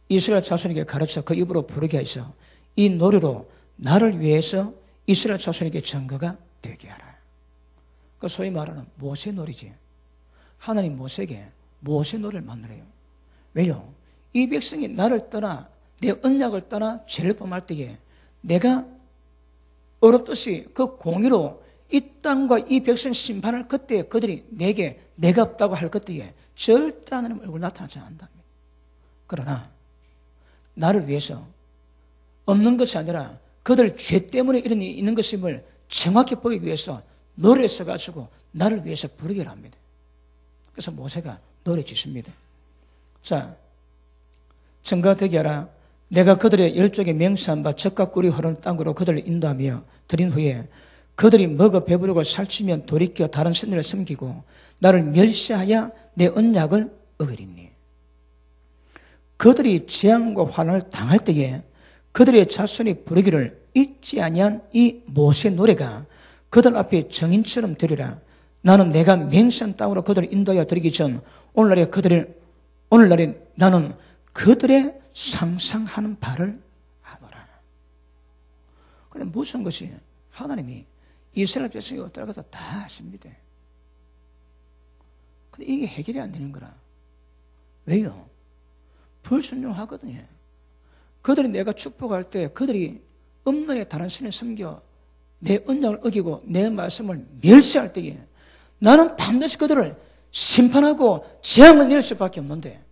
이스라엘 자손에게 가르쳐 그 입으로 부르게 해서 이 노래로 나를 위해서 이스라엘 자손에게 증거가 되게 하라. 그 소위 말하는 모세 놀이지. 하나님 모세에게 모세 노래를 만들어요. 왜요? 이 백성이 나를 떠나 내 언약을 떠나 죄를 범할 때에 내가 어렵듯이 그 공의로 이 땅과 이 백성 심판을 그때 그들이 내게 내가 없다고 할 그때에 절대 하나님 얼굴 나타나지 않는답니다. 그러나 나를 위해서 없는 것이 아니라 그들 죄 때문에 이런 일이 있는 것임을 정확히 보이기 위해서 노래를 써가지고 나를 위해서 부르게 합니다. 그래서 모세가 노래 짓습니다. 자, 증거가 되게 하라. 내가 그들의 열족에 명세한 바 젖과 꿀이 흐르는 땅으로 그들을 인도하며 드린 후에 그들이 먹어 배부르고 살찌면 돌이켜 다른 신들을 섬기고 나를 멸시하여 내 언약을 어기리니. 그들이 재앙과 환난을 당할 때에 그들의 자손이 부르기를 잊지 아니한 이 모세 노래가 그들 앞에 정인처럼 되리라. 나는 내가 맹세한 땅으로 그들을 인도하여 드리기 전 오늘날에 나는 그들의 상상하는 바를 하노라. 근데 무슨 것이 하나님이 이스라엘 백성이 어떠라고 해서 다 아십니다. 근데 이게 해결이 안 되는 거라. 왜요? 불순종하거든요. 그들이 내가 축복할 때 그들이 음란에 다른 신을 섬겨 내 언약을 어기고 내 말씀을 멸시할 때에 나는 반드시 그들을 심판하고 재앙을 내릴 수밖에 없는데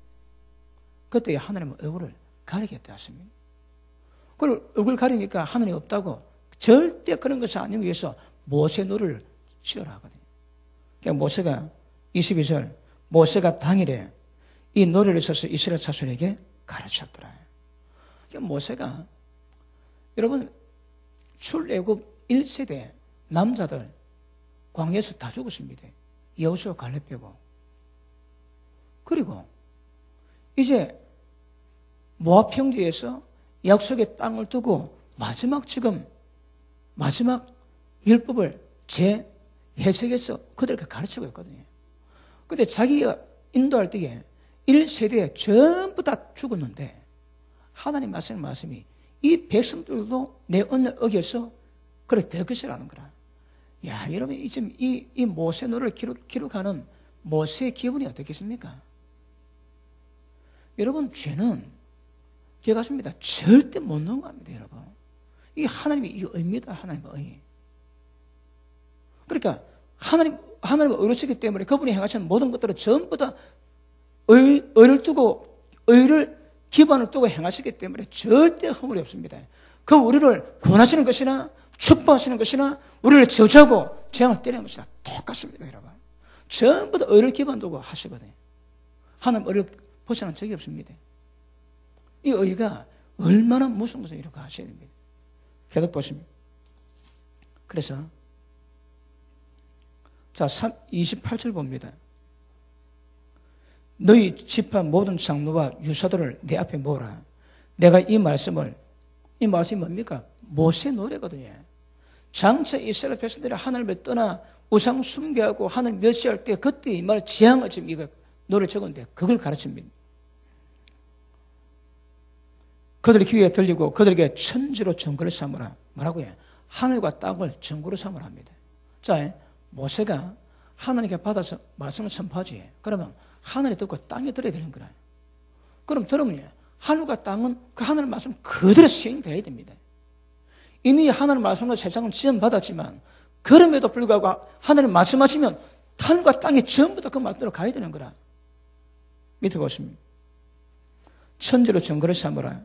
그때 하나님은 얼굴을 가리겠다 하십니다. 그걸 얼굴 가리니까 하나님이 없다고 절대 그런 것이 아니기 위해서 모세 노를 지으라 하거든요. 그러니까 모세가 22절 모세가 당일에 이 노래를 써서 이스라엘 자손에게 가르쳤더라. 그러니까 모세가 여러분 출애굽 1세대 남자들 광야에서 다 죽었습니다. 여호수아 갈렙 빼고. 그리고 이제 모압 평지에서 약속의 땅을 두고 마지막 율법을 재해석해서 그들에게 가르치고 있거든요. 근데 자기가 인도할 때에 1세대에 전부 다 죽었는데 하나님 말씀이 이 백성들도 내 언을 어겨서 그렇게 될 것이라는 거라. 야, 여러분 이 모세노를 기록하는 모세의 기분이 어떻겠습니까? 여러분 죄는 기억하십니다. 절대 못 넘어갑니다, 여러분. 이게 하나님의 이 의미다, 하나님의 의. 그러니까 하나님의 의로시기 때문에 그분이 행하신 모든 것들은 전부 다 의를 두고 의를 기반을 두고 행하시기 때문에 절대 허물이 없습니다. 그 우리를 구원하시는 것이나 축복하시는 것이나 우리를 저주하고 재앙을 때리는 것이나 똑같습니다, 여러분. 전부 다 의를 기반 두고 하시거든요. 하나님 의를 벗어난 적이 없습니다. 이 의가 얼마나 무서운 것을 이렇게 하셔야 됩니다. 계속 보십니다. 그래서 자 28절 봅니다. 너희 지파 모든 장로와 유사도를 내 앞에 모으라. 내가 이 말씀이 뭡니까? 모세 노래거든요. 장차 이스라엘 백성들이 하나님을 떠나 우상 숭배하고 하나님 멸시할 때 그때 이 말 재앙을 지금 이거 노래 적었는데 그걸 가르칩니다. 그들의 귀에 들리고 그들에게 천지로 정글을 삼으라. 뭐라고요? 하늘과 땅을 정글로 삼으라 합니다. 자, 모세가 하나님께 받아서 말씀을 선포하지. 그러면 하늘이 듣고 땅이 들어야 되는 거라. 그럼 들으면 하늘과 땅은 그 하늘 말씀 그대로 시행되어야 됩니다. 이미 하나님 말씀으로 세상은 지원받았지만 그럼에도 불구하고 하나님 말씀하시면 하늘과 땅이 전부 다 그 말대로 가야 되는 거라. 밑에 보십니다. 천지로 정글을 삼으라.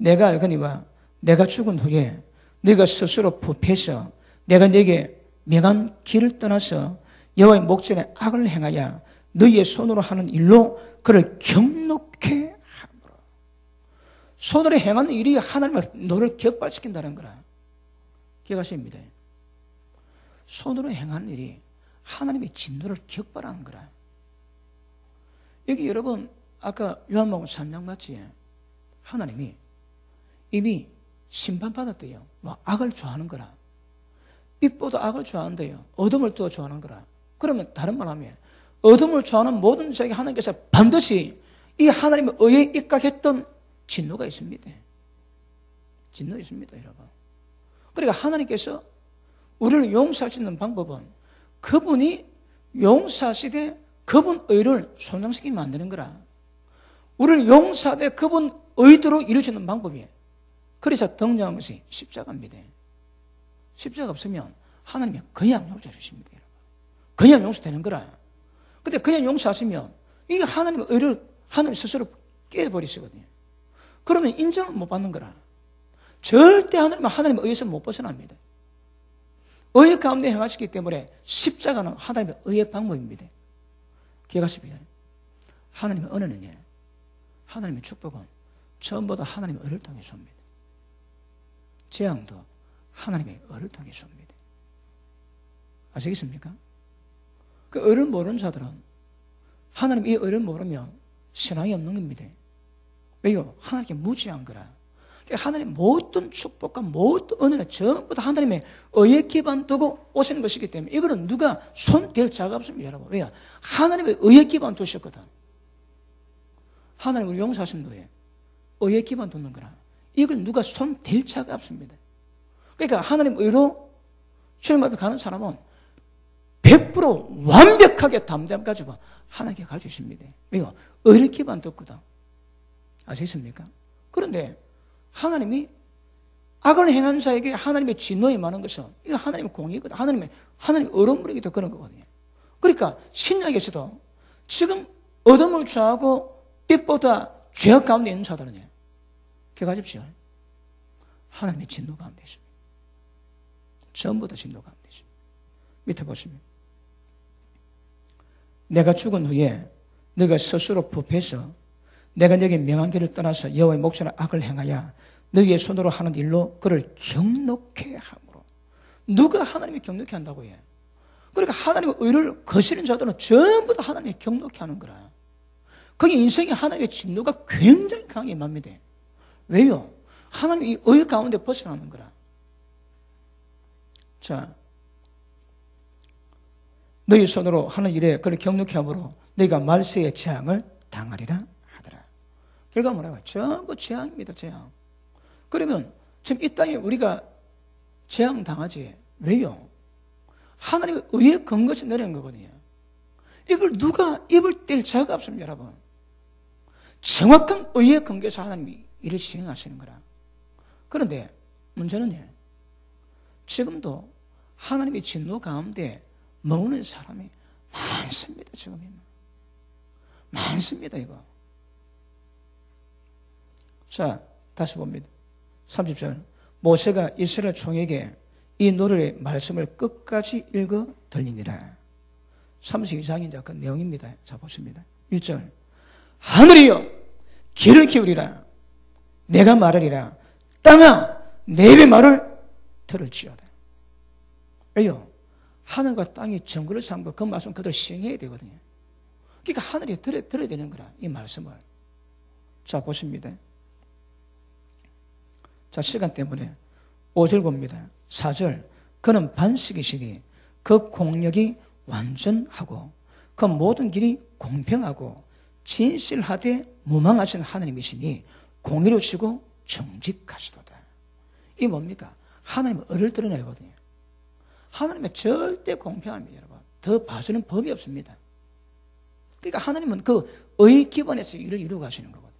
내가 알거니와 내가 죽은 후에 네가 스스로 부패해서 내가 네게 명한 길을 떠나서 여호와의 목전에 악을 행하여 너희의 손으로 하는 일로 그를 경록해 하므로. 손으로 행하는 일이 하나님의 너를 격발시킨다는 거라. 기억하십니다. 손으로 행하는 일이 하나님의 진노를 격발하는 거라. 여기 여러분 아까 요한복음 3장 맞지? 하나님이 이미 심판받았대요. 뭐 악을 좋아하는 거라. 빛보다 악을 좋아한대요. 어둠을 더 좋아하는 거라. 그러면 다른 말 하면 어둠을 좋아하는 모든 자에게 하나님께서 반드시 이 하나님의 의에 입각했던 진노가 있습니다. 진노 있습니다, 여러분. 그러니까 하나님께서 우리를 용서할 수 있는 방법은 그분이 용서하시되 그분 의를 손상시키면 안 되는 거라. 우리를 용서하되 그분 의대로 이룰 수 있는 방법이에요. 그래서 등장한 것이 십자가입니다. 십자가 없으면 하나님이 그냥 용서해 주십니다, 여러분. 그냥 용서되는 거라. 근데 그냥 용서하시면 이게 하나님의 의를 하나님 스스로 깨버리시거든요. 그러면 인정을 못 받는 거라. 절대 하나님의 의에서 못 벗어납니다. 의 가운데 행하시기 때문에 십자가는 하나님의 의의 방법입니다. 기억하십시오. 하나님의 은혜는요, 하나님의 축복은 전부 다 하나님의 의를 통해서 옵니다. 재앙도 하나님의 의를 통해서 옵니다. 아시겠습니까? 그 의를 모르는 자들은 하나님 이 의를 모르면 신앙이 없는 겁니다. 왜요? 하나님께 무지한 거라. 하나님 모든 축복과 모든 은혜는 전부 다 하나님의 의에 기반 두고 오시는 것이기 때문에 이거는 누가 손댈 자가 없습니다, 여러분. 왜요? 하나님의 의에 기반 두셨거든. 하나님을 용서하신 거예요. 의에 기반 두는 거라. 이걸 누가 손댈 자가 없습니다. 그러니까 하나님 의로 주님 앞에 가는 사람은 100% 완벽하게 담대함 가지고 하나님께 갈 수 있습니다. 왜요? 의를 기반 듣거든. 아시겠습니까? 그런데 하나님이 악을 행한 자에게 하나님의 진노에 많은 것은 이거 하나님의 공의거든. 하나님의 얼음물이기 도 그런 거거든요. 그러니까 신약에서도 지금 어둠을 취하고 빛보다 죄악 가운데 있는 자들은요, 기억하십시오. 하나님의 진노 가운데 있습니다. 전부 다 진노 가운데 있습니다. 밑에 보시면 내가 죽은 후에 너가 스스로 부패해서 내가 너에게 명한 길을 떠나서 여호와의 목전에 악을 행하여 너희의 손으로 하는 일로 그를 경록해 함으로. 누가 하나님이 경록해 한다고 해? 그러니까 하나님의 의를 거스른 자들은 전부 다 하나님이 경록해 하는 거라. 거기 인생에 하나님의 진노가 굉장히 강하게 임합니다. 왜요? 하나님이 이 의 가운데 벗어나는 거라. 자, 너희 손으로 하는 일에 그를 경록해 함으로 너희가 말세의 재앙을 당하리라 하더라. 결과 뭐라고요? 전부 재앙입니다. 재앙. 그러면 지금 이 땅에 우리가 재앙 당하지. 왜요? 하나님의 의의 근거에서 내리는 거거든요. 이걸 누가 입을 뗄 자가 없습니다, 여러분. 정확한 의의 근거에서 하나님이 일을 시행하시는 거라. 그런데 문제는요, 지금도 하나님의 진노 가운데 머무는 사람이 많습니다. 지금 많습니다. 이거. 자, 다시 봅니다. 30절. 모세가 이스라엘 총에게 이 노래의 말씀을 끝까지 읽어 들리니라. 32장이 이제 그 내용입니다. 자, 보십니다. 1절. 하늘이여 귀를 기울이라. 내가 말하리라. 땅아 내 입의 말을 들을지어다. 왜요? 하늘과 땅이 정글을 삼고 그 말씀 그대로 시행해야 되거든요. 그러니까 하늘이 들어야 되는 거라, 이 말씀을. 자, 보십니다. 자, 시간 때문에 5절 봅니다. 4절. 그는 반석이시니 그 공력이 완전하고 그 모든 길이 공평하고 진실하되 무망하신 하나님이시니 공의로우시고 정직하시도다. 이게 뭡니까? 하나님의 의를 드러내거든요. 하나님의 절대 공평합니다, 여러분. 더 봐주는 법이 없습니다. 그러니까 하나님은 그 의 기반에서 일을 이루어 가시는 거거든요.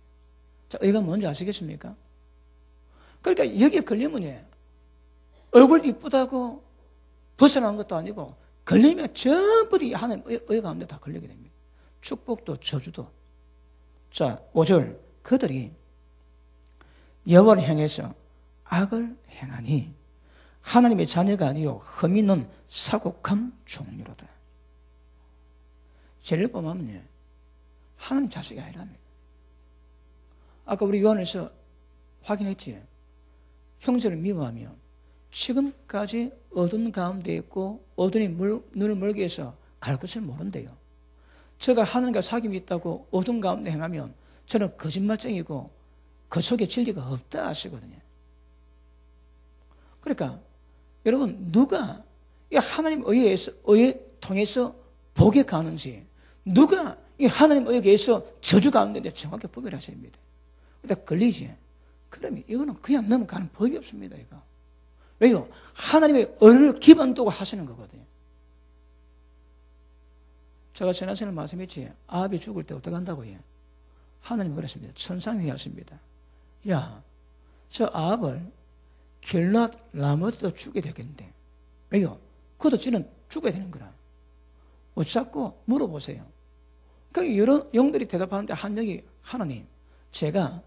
자, 의가 뭔지 아시겠습니까? 그러니까 여기에 걸리면 얼굴 이쁘다고 벗어난 것도 아니고 걸리면 전부 다 하나님 의 가운데 다 걸리게 됩니다. 축복도 저주도. 자, 5절. 그들이 여호와를 향해서 악을 행하니 하나님의 자녀가 아니요 흠 있는 사곡한 종류로다. 죄를 범하면 하나님 자식이 아니랍니다. 아까 우리 요한에서 확인했지. 형제를 미워하면 지금까지 어두운 가운데 있고 어둠이 눈을 멀게 해서 갈 곳을 모른대요. 제가 하나님과 사귐이 있다고 어둠 가운데 행하면 저는 거짓말쟁이고 그 속에 진리가 없다 하시거든요. 그러니까 여러분, 누가 이 하나님 의에 통해서 복에 가는지, 누가 이 하나님 의에 의해서 저주 가는지 정확히 분별하셔야 됩니다. 그러다 걸리지. 그러면 이거는 그냥 넘어가는 법이 없습니다. 이거. 왜요? 하나님의 의를 기반 두고 하시는 거거든요. 제가 지난번에 말씀했지. 아합이 죽을 때 어떻게 한다고 해요? 하나님이 그랬습니다. 천상회의 하십니다. 야, 저 아합을 길랏 라모드도 죽게 되겠는데. 왜요? 그도 지는 죽어야 되는 거라. 자꾸 물어보세요. 거기 여러 영들이 대답하는데 한 영이, 하나님, 제가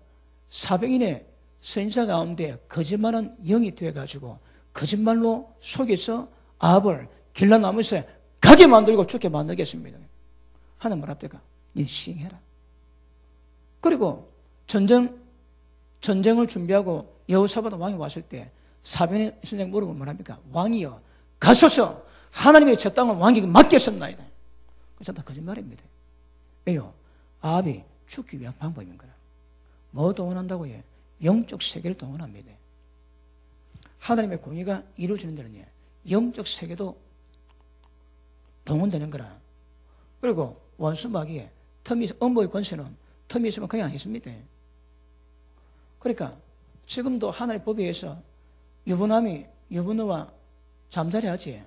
400인의 선지자 가운데 거짓말한 영이 되어가지고 거짓말로 속여서 아합을 길랏 나무에서 가게 만들고 죽게 만들겠습니다. 하나님 뭐랍니까? 니 시행해라. 그리고 전쟁을 준비하고 여호사밧 왕이 왔을 때 400인의 선지자 물어보면 뭐랍니까? 왕이여 가소서 하나님의 저 땅을 왕에게 맡겼었나이다. 그것은 다 거짓말입니다. 왜요? 아합이 죽기 위한 방법인 거라. 뭐 동원한다고 해요? 영적 세계를 동원합니다. 하나님의 공의가 이루어지는 데는 영적 세계도 동원되는 거라. 그리고 원수마귀의 틈이 있어, 음부의 권세는 틈이 있으면 그냥 안 있습니다. 그러니까 지금도 하나님의 법에 의해서 유부남이 유부녀와 잠자리하지.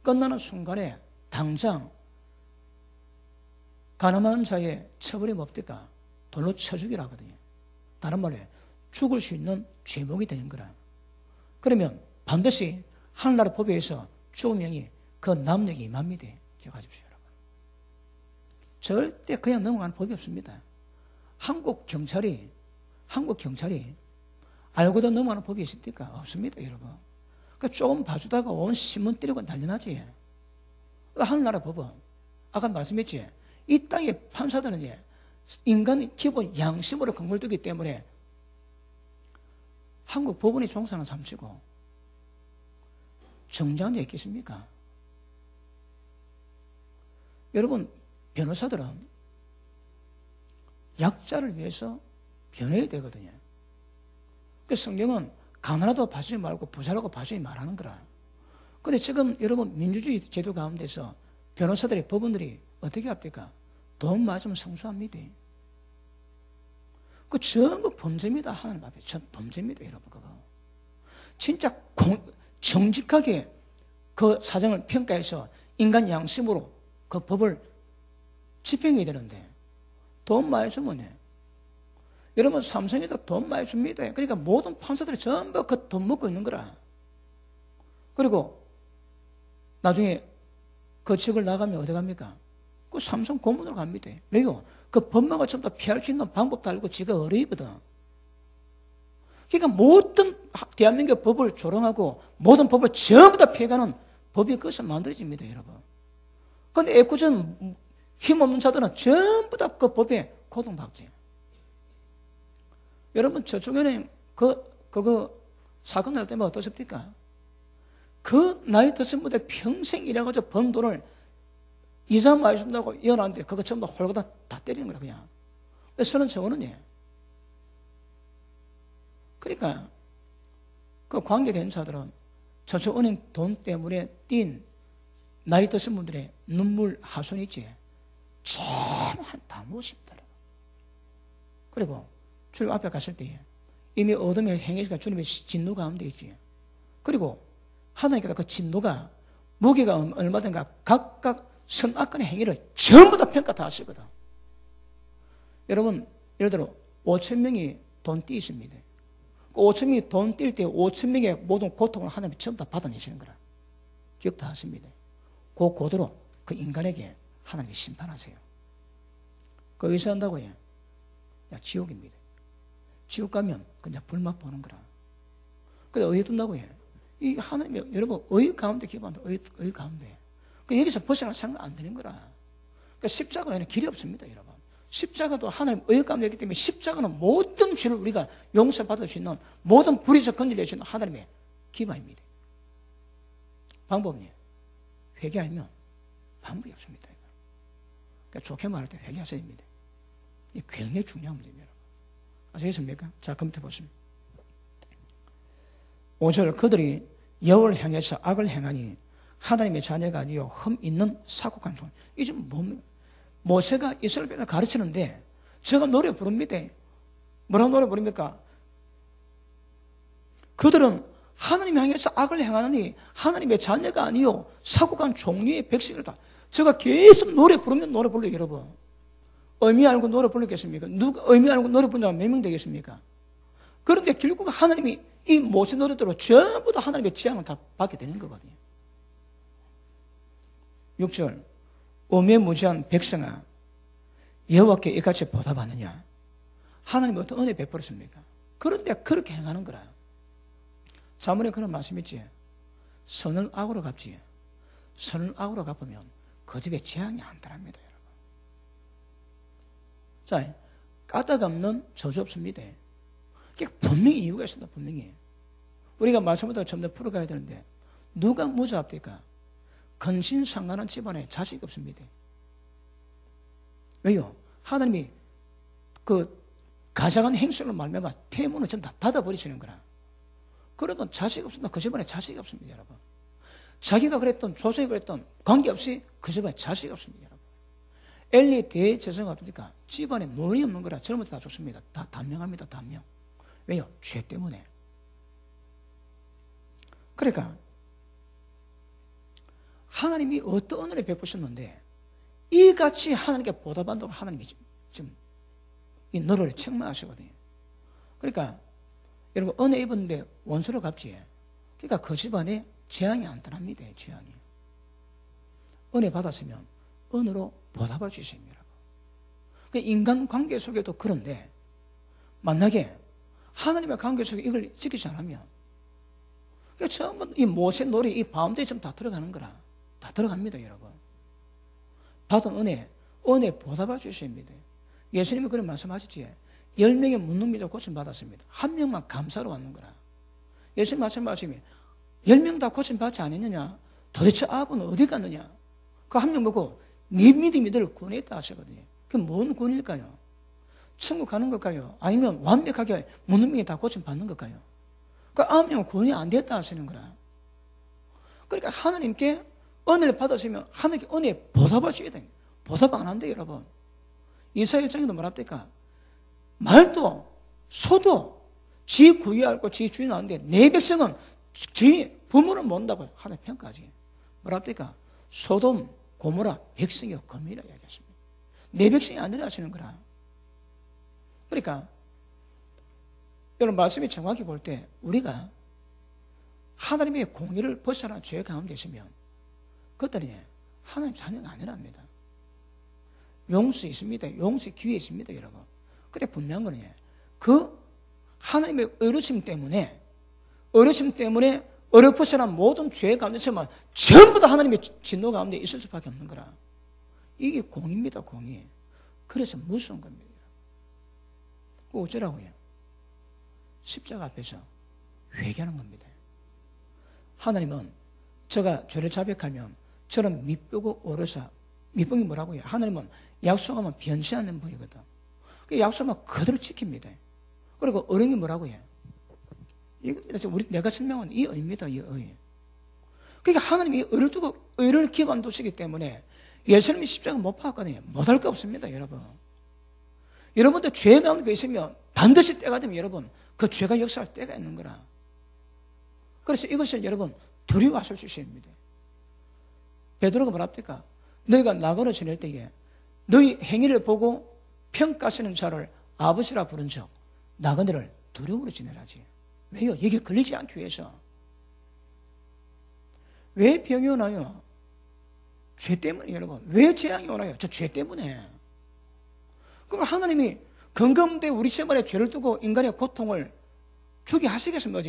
끝나는 순간에 당장 가늠한 자의 처벌이 뭡니까? 돌로 쳐 죽이라 하거든요. 다른 말로 죽을 수 있는 죄목이 되는 거라. 그러면 반드시 하늘나라 법에 의해서 죽음형이 그 남녀에게 임합니다. 기억하십시오, 여러분. 절대 그냥 넘어가는 법이 없습니다. 한국 경찰이 알고도 넘어가는 법이 있습니까? 없습니다, 여러분. 그러니까 조금 봐주다가 온 신문 때리고 난리나지. 하늘나라 법은 아까 말씀했지. 이 땅의 판사들은 인간의 기본 양심으로 근거를 두기 때문에 한국 법원이 종사는 삼치고 정당한 데 있겠습니까? 여러분, 변호사들은 약자를 위해서 변호해야 되거든요. 그 성경은 가난하다고 봐주지 말고 부자라고 봐주지 말하는 거라. 그런데 지금 여러분 민주주의 제도 가운데서 변호사들이 법원들이 어떻게 합니까? 돈 맞으면 성수합니다. 그 전부 범죄입니다. 하나님 앞에 전 범죄입니다, 여러분. 그거 진짜 정직하게 그 사정을 평가해서 인간 양심으로 그 법을 집행해야 되는데 돈 많이 주면 여러분 삼성에서 돈 많이 줍니다. 그러니까 모든 판사들이 전부 그 돈 먹고 있는 거라. 그리고 나중에 그 직을 나가면 어디 갑니까? 그 삼성 고문으로 갑니다. 왜요? 그 법망을 전부 다 피할 수 있는 방법도 알고 지가 어리거든. 그러니까 모든 대한민국 법을 조롱하고 모든 법을 전부 다 피해가는 법이 그것을 만들어집니다, 여러분. 그런데 애꿎은 힘없는 자들은 전부 다 그 법에 고통받지. 여러분, 저쪽에는 그 사건 날 때마다 어떠십니까? 그 나이 드신 분들 평생 일해가지고 번 돈을 이자 많이 준다고 이혼하는데 그거 전부 다 홀고 다 때리는 거야, 그냥. 저는 저거는 그러니까 그 관계된 자들은 저쪽 은행 돈 때문에 뛴 나이 드신 분들의 눈물 하손이 있지. 다 무엇입니다. 그리고 주님 앞에 갔을 때 이미 어둠의 행위가 주님의 진노 가운데 있지. 그리고 하나님께서 그 진노가 무게가 얼마든가 각각 선악간의 행위를 전부 다 평가 다 하시거든. 여러분, 예를 들어 5,000명이 돈 띠십니다. 그 5,000명이 돈 뛸 때 5,000명의 모든 고통을 하나님이 전부 다 받아내시는 거라. 기억 다 하십니다. 그 고도로 그 인간에게 하나님이 심판하세요. 그 의사 한다고 해. 야, 지옥입니다. 지옥 가면 그냥 불맛 보는 거라. 근데 의에 둔다고 해. 이 하나님이 여러분 의 가운데 기반다. 의 가운데. 그 여기서 벗어날 생각 안 되는 거라. 그러니까 십자가에는 길이 없습니다, 여러분. 십자가도 하나님 의 가운데 있기 때문에 십자가는 모든 죄를 우리가 용서받을 수 있는 모든 불의에서 건져낼 수 있는 하나님의 기반입니다. 방법이 회개 아니면 방법이 없습니다. 그러니까 좋게 말할 때 회개하셔야 됩니다. 이게 굉장히 중요한 문제입니다. 아시겠습니까? 자, 검토해 보십니다. 5절 그들이 여호와를 향해서 악을 행하니 하나님의 자녀가 아니요 흠 있는 사고한 종. 이게 뭡니까? 모세가 이스라엘 백성을 가르치는데 제가 노래 부릅니다. 뭐라고 노래 부릅니까? 그들은 하나님 향해서 악을 행하느니 하나님의 자녀가 아니요 사고간 종류의 백성이다. 제가 계속 노래 부르면 노래 불러요, 여러분. 의미 알고 노래 부르겠습니까? 누가 의미 알고 노래 부르면 몇 명 되겠습니까? 그런데 결국 하나님이 이 모세 노래대로 전부 다 하나님의 지향을 다 받게 되는 거거든요. 6절 어매무지한 백성아 여호와께 이같이 보답하느냐. 하나님이 어떤 은혜 베풀었습니까? 그런데 그렇게 행하는 거라. 자문에 그런 말씀 있지. 선을 악으로 갚지. 선을 악으로 갚으면 그 집에 재앙이 안 들어갑니다, 여러분. 자, 까닭 없는 저주 없습니다. 분명히 이유가 있습니다, 분명히. 우리가 말씀부터 점점 풀어가야 되는데 누가 무자합니까? 근신상간한 집안에 자식이 없습니다. 왜요? 하나님이 그 가장한 행실로 말미암아 태문을 전부 다 닫아버리시는 거라. 그러면 자식이 없습니다. 그 집안에 자식이 없습니다, 여러분. 자기가 그랬던 조상이 그랬던 관계없이 그 집안에 자식이 없습니다, 여러분. 엘리 대제사가 없으니까 집안에 노인이 없는 거라. 젊을 때 다 죽습니다. 다 단명합니다, 단명. 왜요? 죄 때문에. 그러니까 하나님이 어떤 은혜를 베푸셨는데 이같이 하나님께 보답한다고 하나님이 지금 이 너를 책망하시거든요. 그러니까 여러분 은혜 입었는데 원수로 갚지. 그러니까 그 집안에 재앙이 안 떠납니다. 재앙이. 은혜 받았으면 은혜로 보답할 수 있습니다. 인간관계 속에도 그런데 만약에 하나님의 관계 속에 이걸 지키지 않으면 전부 이 모세 놀이 이 바운드에 지금 다 들어가는 거라. 다 들어갑니다, 여러분. 받은 은혜 보답할 수 있습니다. 예수님이 그런 말씀하셨지. 10명의 문둥미자 고침받았습니다. 한 명만 감사로 왔는 거라. 예수님 말씀하시면 10명 다 고침받지 않았느냐? 도대체 아버는 어디 갔느냐? 그 한 명 보고 네 믿음이 너를 구원했다 하시거든요. 그게 뭔 구원일까요? 천국 가는 걸까요? 아니면 완벽하게 문둥명이 다 고침받는 걸까요? 그 9명은 구원이 안 됐다 하시는 거라. 그러니까 하나님께 은혜를 받았으면 하나님께 은혜에 보답하셔야 돼요. 보답 안 한대요, 여러분. 이사야 1장에도 뭐랍니까? 말도 소도 지 구유 알고 지 주인 아는데 내 백성은 지 부모를 모른다고 하나님 평가하지. 뭐랍니까? 소돔 고모라 백성이요 검이라 이야기했습니다. 내 백성이 아니라 하시는 거라. 그러니까 여러분 말씀이 정확히 볼 때 우리가 하나님의 공의를 벗어난 죄 가운데 있으면 그것들이 하나님 자녀가 아니랍니다. 용서 있습니다. 용서 기회 있습니다, 여러분. 근데 분명한 거는 그 하나님의 의로심 때문에 어렵어서나 모든 죄 가운데서만 전부 다 하나님의 진노 가운데 있을 수밖에 없는 거라. 이게 공의입니다, 공의. 그래서 무서운 겁니다. 그 어쩌라고요? 십자가 앞에서 회개하는 겁니다. 하나님은 저가 죄를 자백하면 저는 밑보고 오르사, 밑보기 뭐라고요? 하나님은 약속하면 변치 않는 분이거든. 그 약속하면 그대로 지킵니다. 그리고 어른이 뭐라고요? 그래서 내가 설명한 이 의입니다, 이 의. 그러니까 하나님이 의를 두고 의를 기반 두시기 때문에 예수님이 십자가 못 박았거든요. 못할 거 없습니다, 여러분. 여러분들 죄 가운데 있으면 반드시 때가 되면 여러분 그 죄가 역사할 때가 있는 거라. 그래서 이것을 여러분 두려워하실 수 있습니다. 베드로가 뭐랍니까? 너희가 나그네 지낼 때에 너희 행위를 보고 평가하시는 자를 아버지라 부른 적 나그네를 두려움으로 지내라지. 왜요? 여기에 걸리지 않기 위해서. 왜 병이 오나요? 죄 때문에 여러분. 왜 재앙이 오나요? 저 죄 때문에. 그럼 하나님이 건강대 우리 생활에 죄를 두고 인간의 고통을 주게 하시겠습니까?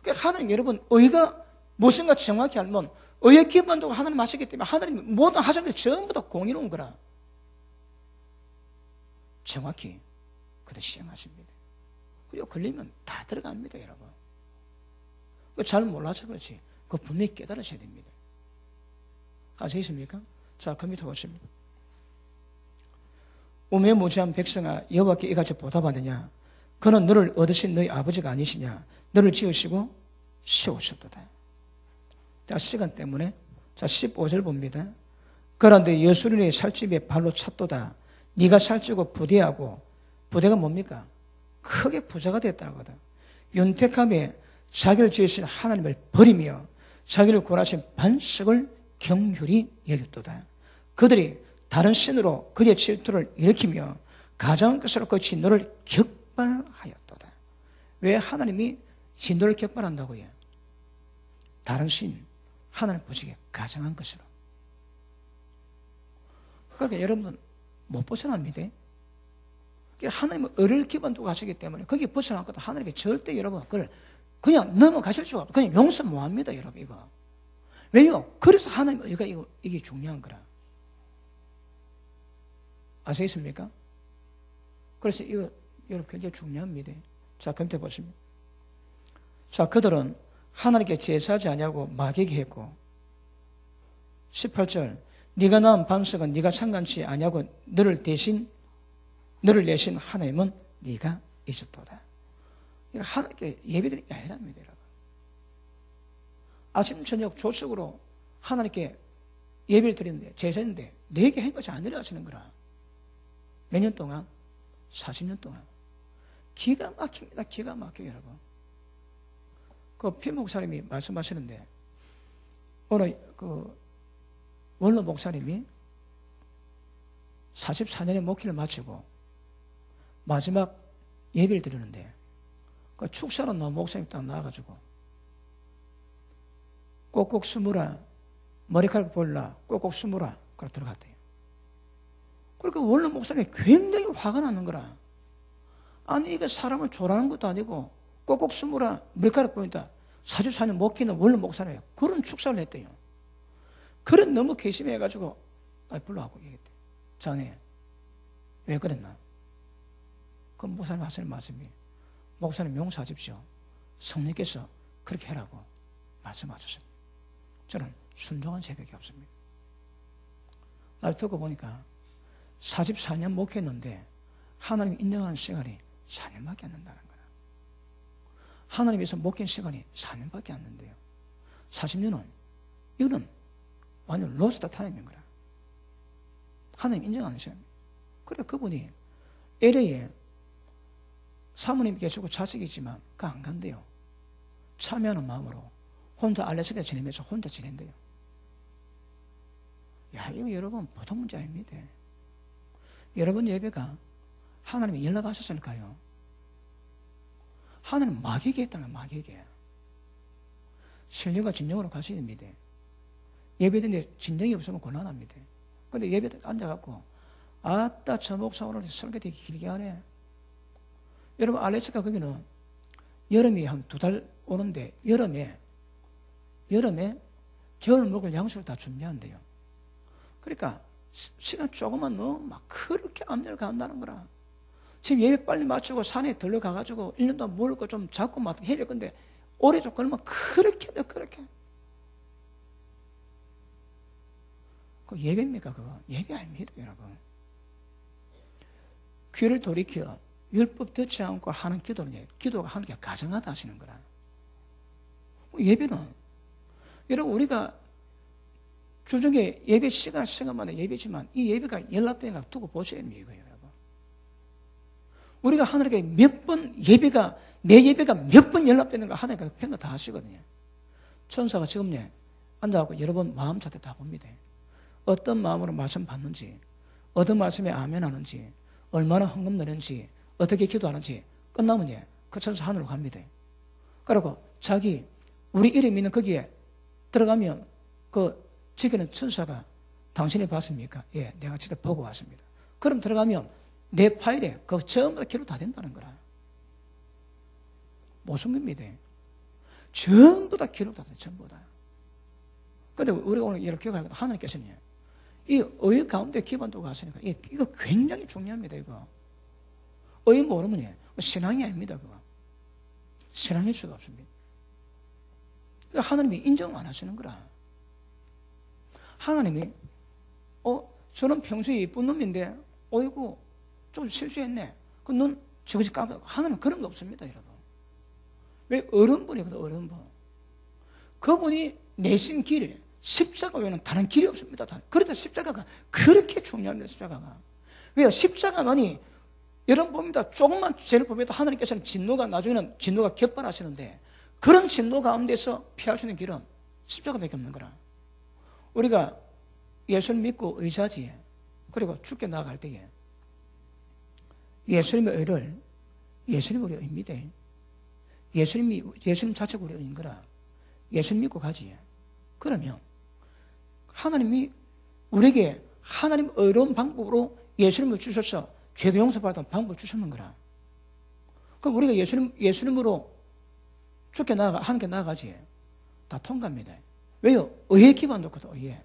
그러니까 하나님 여러분 의가 무엇인가 정확히 알면 의의 기반 두고 하나님 하시기 때문에 하나님이 모든 하신 게 전부 다 공의로운 거라. 정확히 그렇게 시행하십니다. 그리고 걸리면 다 들어갑니다, 여러분. 잘 몰라서 그렇지. 그거 분명히 깨달으셔야 됩니다. 아시겠습니까? 자, 컴퓨터 보십니다. 우매무지한 백성아, 여호와께 이같이 보답하느냐? 그는 너를 얻으신 너희 아버지가 아니시냐? 너를 지으시고 세우셨도다. 자, 시간 때문에 자 15절 봅니다. 그런데 여수린의 살집에 발로 찼도다. 네가 살찌고 부대하고, 부대가 뭡니까? 크게 부자가 됐다는 거다. 윤택함에 자기를 지으신 하나님을 버리며 자기를 구원하신 반석을 경휼히 여겼도다. 그들이 다른 신으로 그의 질투를 일으키며 가장 끝으로 그 진노를 격발하였도다. 왜 하나님이 진노를 격발한다고요? 다른 신, 하나님 보시기에 가장한 것으로. 그러니까 여러분 못 벗어납니다. 하나님은 의를 기반 두고 하시기 때문에 거기에 벗어난 것도 하나님이 절대 여러분 그걸 그냥 넘어가실 수가 없어요. 그냥 용서 못 합니다, 여러분 이거. 왜요? 그래서 하나님 의가 이게 중요한 거라. 아시겠습니까? 그래서 이거 여러분 굉장히 중요합니다. 자, 검토해 보십니다. 자, 그들은 하나님께 제사하지 아니하고 마귀에게 했고 18절 네가 낳은 반석은 네가 상관치 아니하고 너를 내신 하나님은 네가 있었도다. 하나님께 예배드린 게 아니랍니다, 여러분. 아침 저녁 조석으로 하나님께 예배를 드리는데 제사인데 내게 한 것이 아니라 하시는 거라. 몇 년 동안? 40년 동안. 기가 막힙니다. 기가 막혀요, 여러분. 그 피 목사님이 말씀하시는데 어느 그 원로 목사님이 44년의 목회를 마치고 마지막 예배를 드리는데 그 축사로 나온 목사님이 딱 나와가지고 꼭꼭 숨으라, 머리카락 볼라, 꼭꼭 숨으라, 그러고 들어갔대요. 그러니까 원로 목사님이 굉장히 화가 나는 거라. 아니 이거 사람을 조라는 것도 아니고 꼭꼭 숨으라, 머리카락 보인다. 44년 목회는 원로 목사님이에요. 그런 축사를 했대요. 그런 너무 괘씸해가지고 불러갖고 얘기했대. 자네 왜 그랬나? 그 목사님 하시는 말씀이 목사님 용서하십시오. 성령께서 그렇게 해라고 말씀하셨습니다. 저는 순종한 새벽이 없습니다. 날 듣고 보니까 44년 목회했는데 하나님 인정하는 시간이 4년밖에 안 된다는 거야. 하나님에서 목회한 시간이 4년밖에 안 된대요. 40년은 이거는 완전 로스트 타임인 거야. 하나님 인정하는 시간. 그래 그분이 LA에 사모님 계시고 자식이 있지만 그 안 간대요. 참여하는 마음으로 혼자 알래스카에 지내면서 혼자 지낸대요. 야, 이거 여러분 보통 문제 아닙니다. 여러분 예배가 하나님이 연락하셨을까요? 하나님 마귀에게 했다는 마귀에게. 신령과 진정으로 가셔야 됩니다. 예배드는데 진정이 없으면 곤란합니다. 근데 예배 앉아갖고 아따 저 목사 오늘 설교 되게 길게 하네. 여러분 알래스카 거기는 여름이 한 2달 오는데 여름에 겨울 먹을 양식을 다 준비한대요. 그러니까 시간 조금만 넣으면 막 그렇게 암전을 간다는 거라. 지금 예배 빨리 마치고 산에 들러가가지고 1년 동안 먹을 거 좀 잡고 막 해야 될 건데 오래 좀 걸으면 그렇게 그 예배입니까 그거? 예배 아닙니다 여러분. 귀를 돌이켜 율법 듣지 않고 하는 기도는 기도가 하는 게 가정하다 하시는 거라. 예배는 여러분 우리가 주중에 예배 시간마다 예배지만 이 예배가 연락되는 거 두고 보셔야 됩니다 이거예요 여러분. 우리가 하나님께 몇 번 예배가 내 예배가 몇 번 연락되는 거 하나님께 평가 다 하시거든요. 천사가 지금 앉아갖고 여러분 마음 자태 다 봅니다. 어떤 마음으로 말씀 받는지, 어떤 말씀에 아멘 하는지, 얼마나 헌금 넣는지, 어떻게 기도하는지 끝나면 그 천사 하늘로 갑니다. 그리고 자기 우리 이름 있는 거기에 들어가면 그 지키는 천사가 당신이 봤습니까? 예, 내가 직접 보고 왔습니다. 그럼 들어가면 내 파일에 그 전부 다 기록 다 된다는 거라. 못 숨깁니다. 전부 다 기록 다 돼, 전부 다. 그런데 우리가 오늘 이렇게 기억하니까 하나님께서는 이 의 가운데 기반 두고 하시니까 이거 굉장히 중요합니다. 이거 의 모르면 신앙이 아닙니다. 그거 신앙일 수가 없습니다. 하나님이 인정 안 하시는 거라. 하나님이 저는 평소에 예쁜 놈인데 어이구 좀 실수했네. 그 넌 저것이 까먹어. 하나님은 그런 거 없습니다. 여러분. 왜? 어른분이거든. 어른분. 그분이 내신 길 십자가 외에는 다른 길이 없습니다. 그래서 십자가가 그렇게 중요합니다. 십자가가. 왜요? 십자가만이 여러분 봅니다. 조금만 죄를 보면 하나님께서는 나중에는 진노가 격발하시는데 그런 진노 가운데서 피할 수 있는 길은 십자가밖에 없는 거라. 우리가 예수를 믿고 의지하지. 그리고 죽게 나아갈 때에 예수님의 의를 예수님 우리 의입니다. 예수님 자체가 우리 의인 거라. 예수님 믿고 가지. 그러면 하나님이 우리에게 하나님 의로운 방법으로 예수님을 주셔서 죄도 용서받는 방법을 주셨는 거라. 그럼 우리가 예수님으로 죽게 하나님께 나아가지. 다 통과합니다. 왜요? 의에 기반 놓거든, 의에.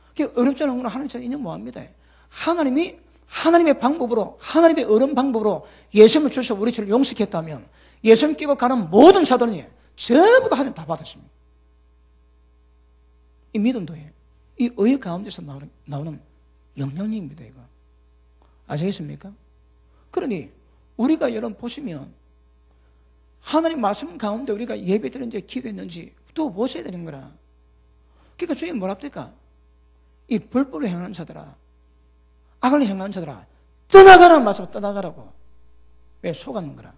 그게 어렵지 않은 건 하나님 인정 못 합니다. 하나님의 방법으로, 하나님의 어려운 방법으로 예수님을 주셔서 우리 죄를 용서했다면 예수님 끼고 가는 모든 자들은 전부 다 하나님 다 받았습니다. 이 믿음도 이 의 가운데서 나오는 영향력입니다, 이거. 아시겠습니까? 그러니 우리가 여러분 보시면 하나님 말씀 가운데 우리가 예배드렸는지 기도했는지 또 보셔야 되는 거라. 그러니까 주님 뭐라 합니까? 이 불법을 행하는 자들아, 악을 행하는 자들아, 떠나가라는 말씀, 떠나가라고. 왜? 속았는 거라.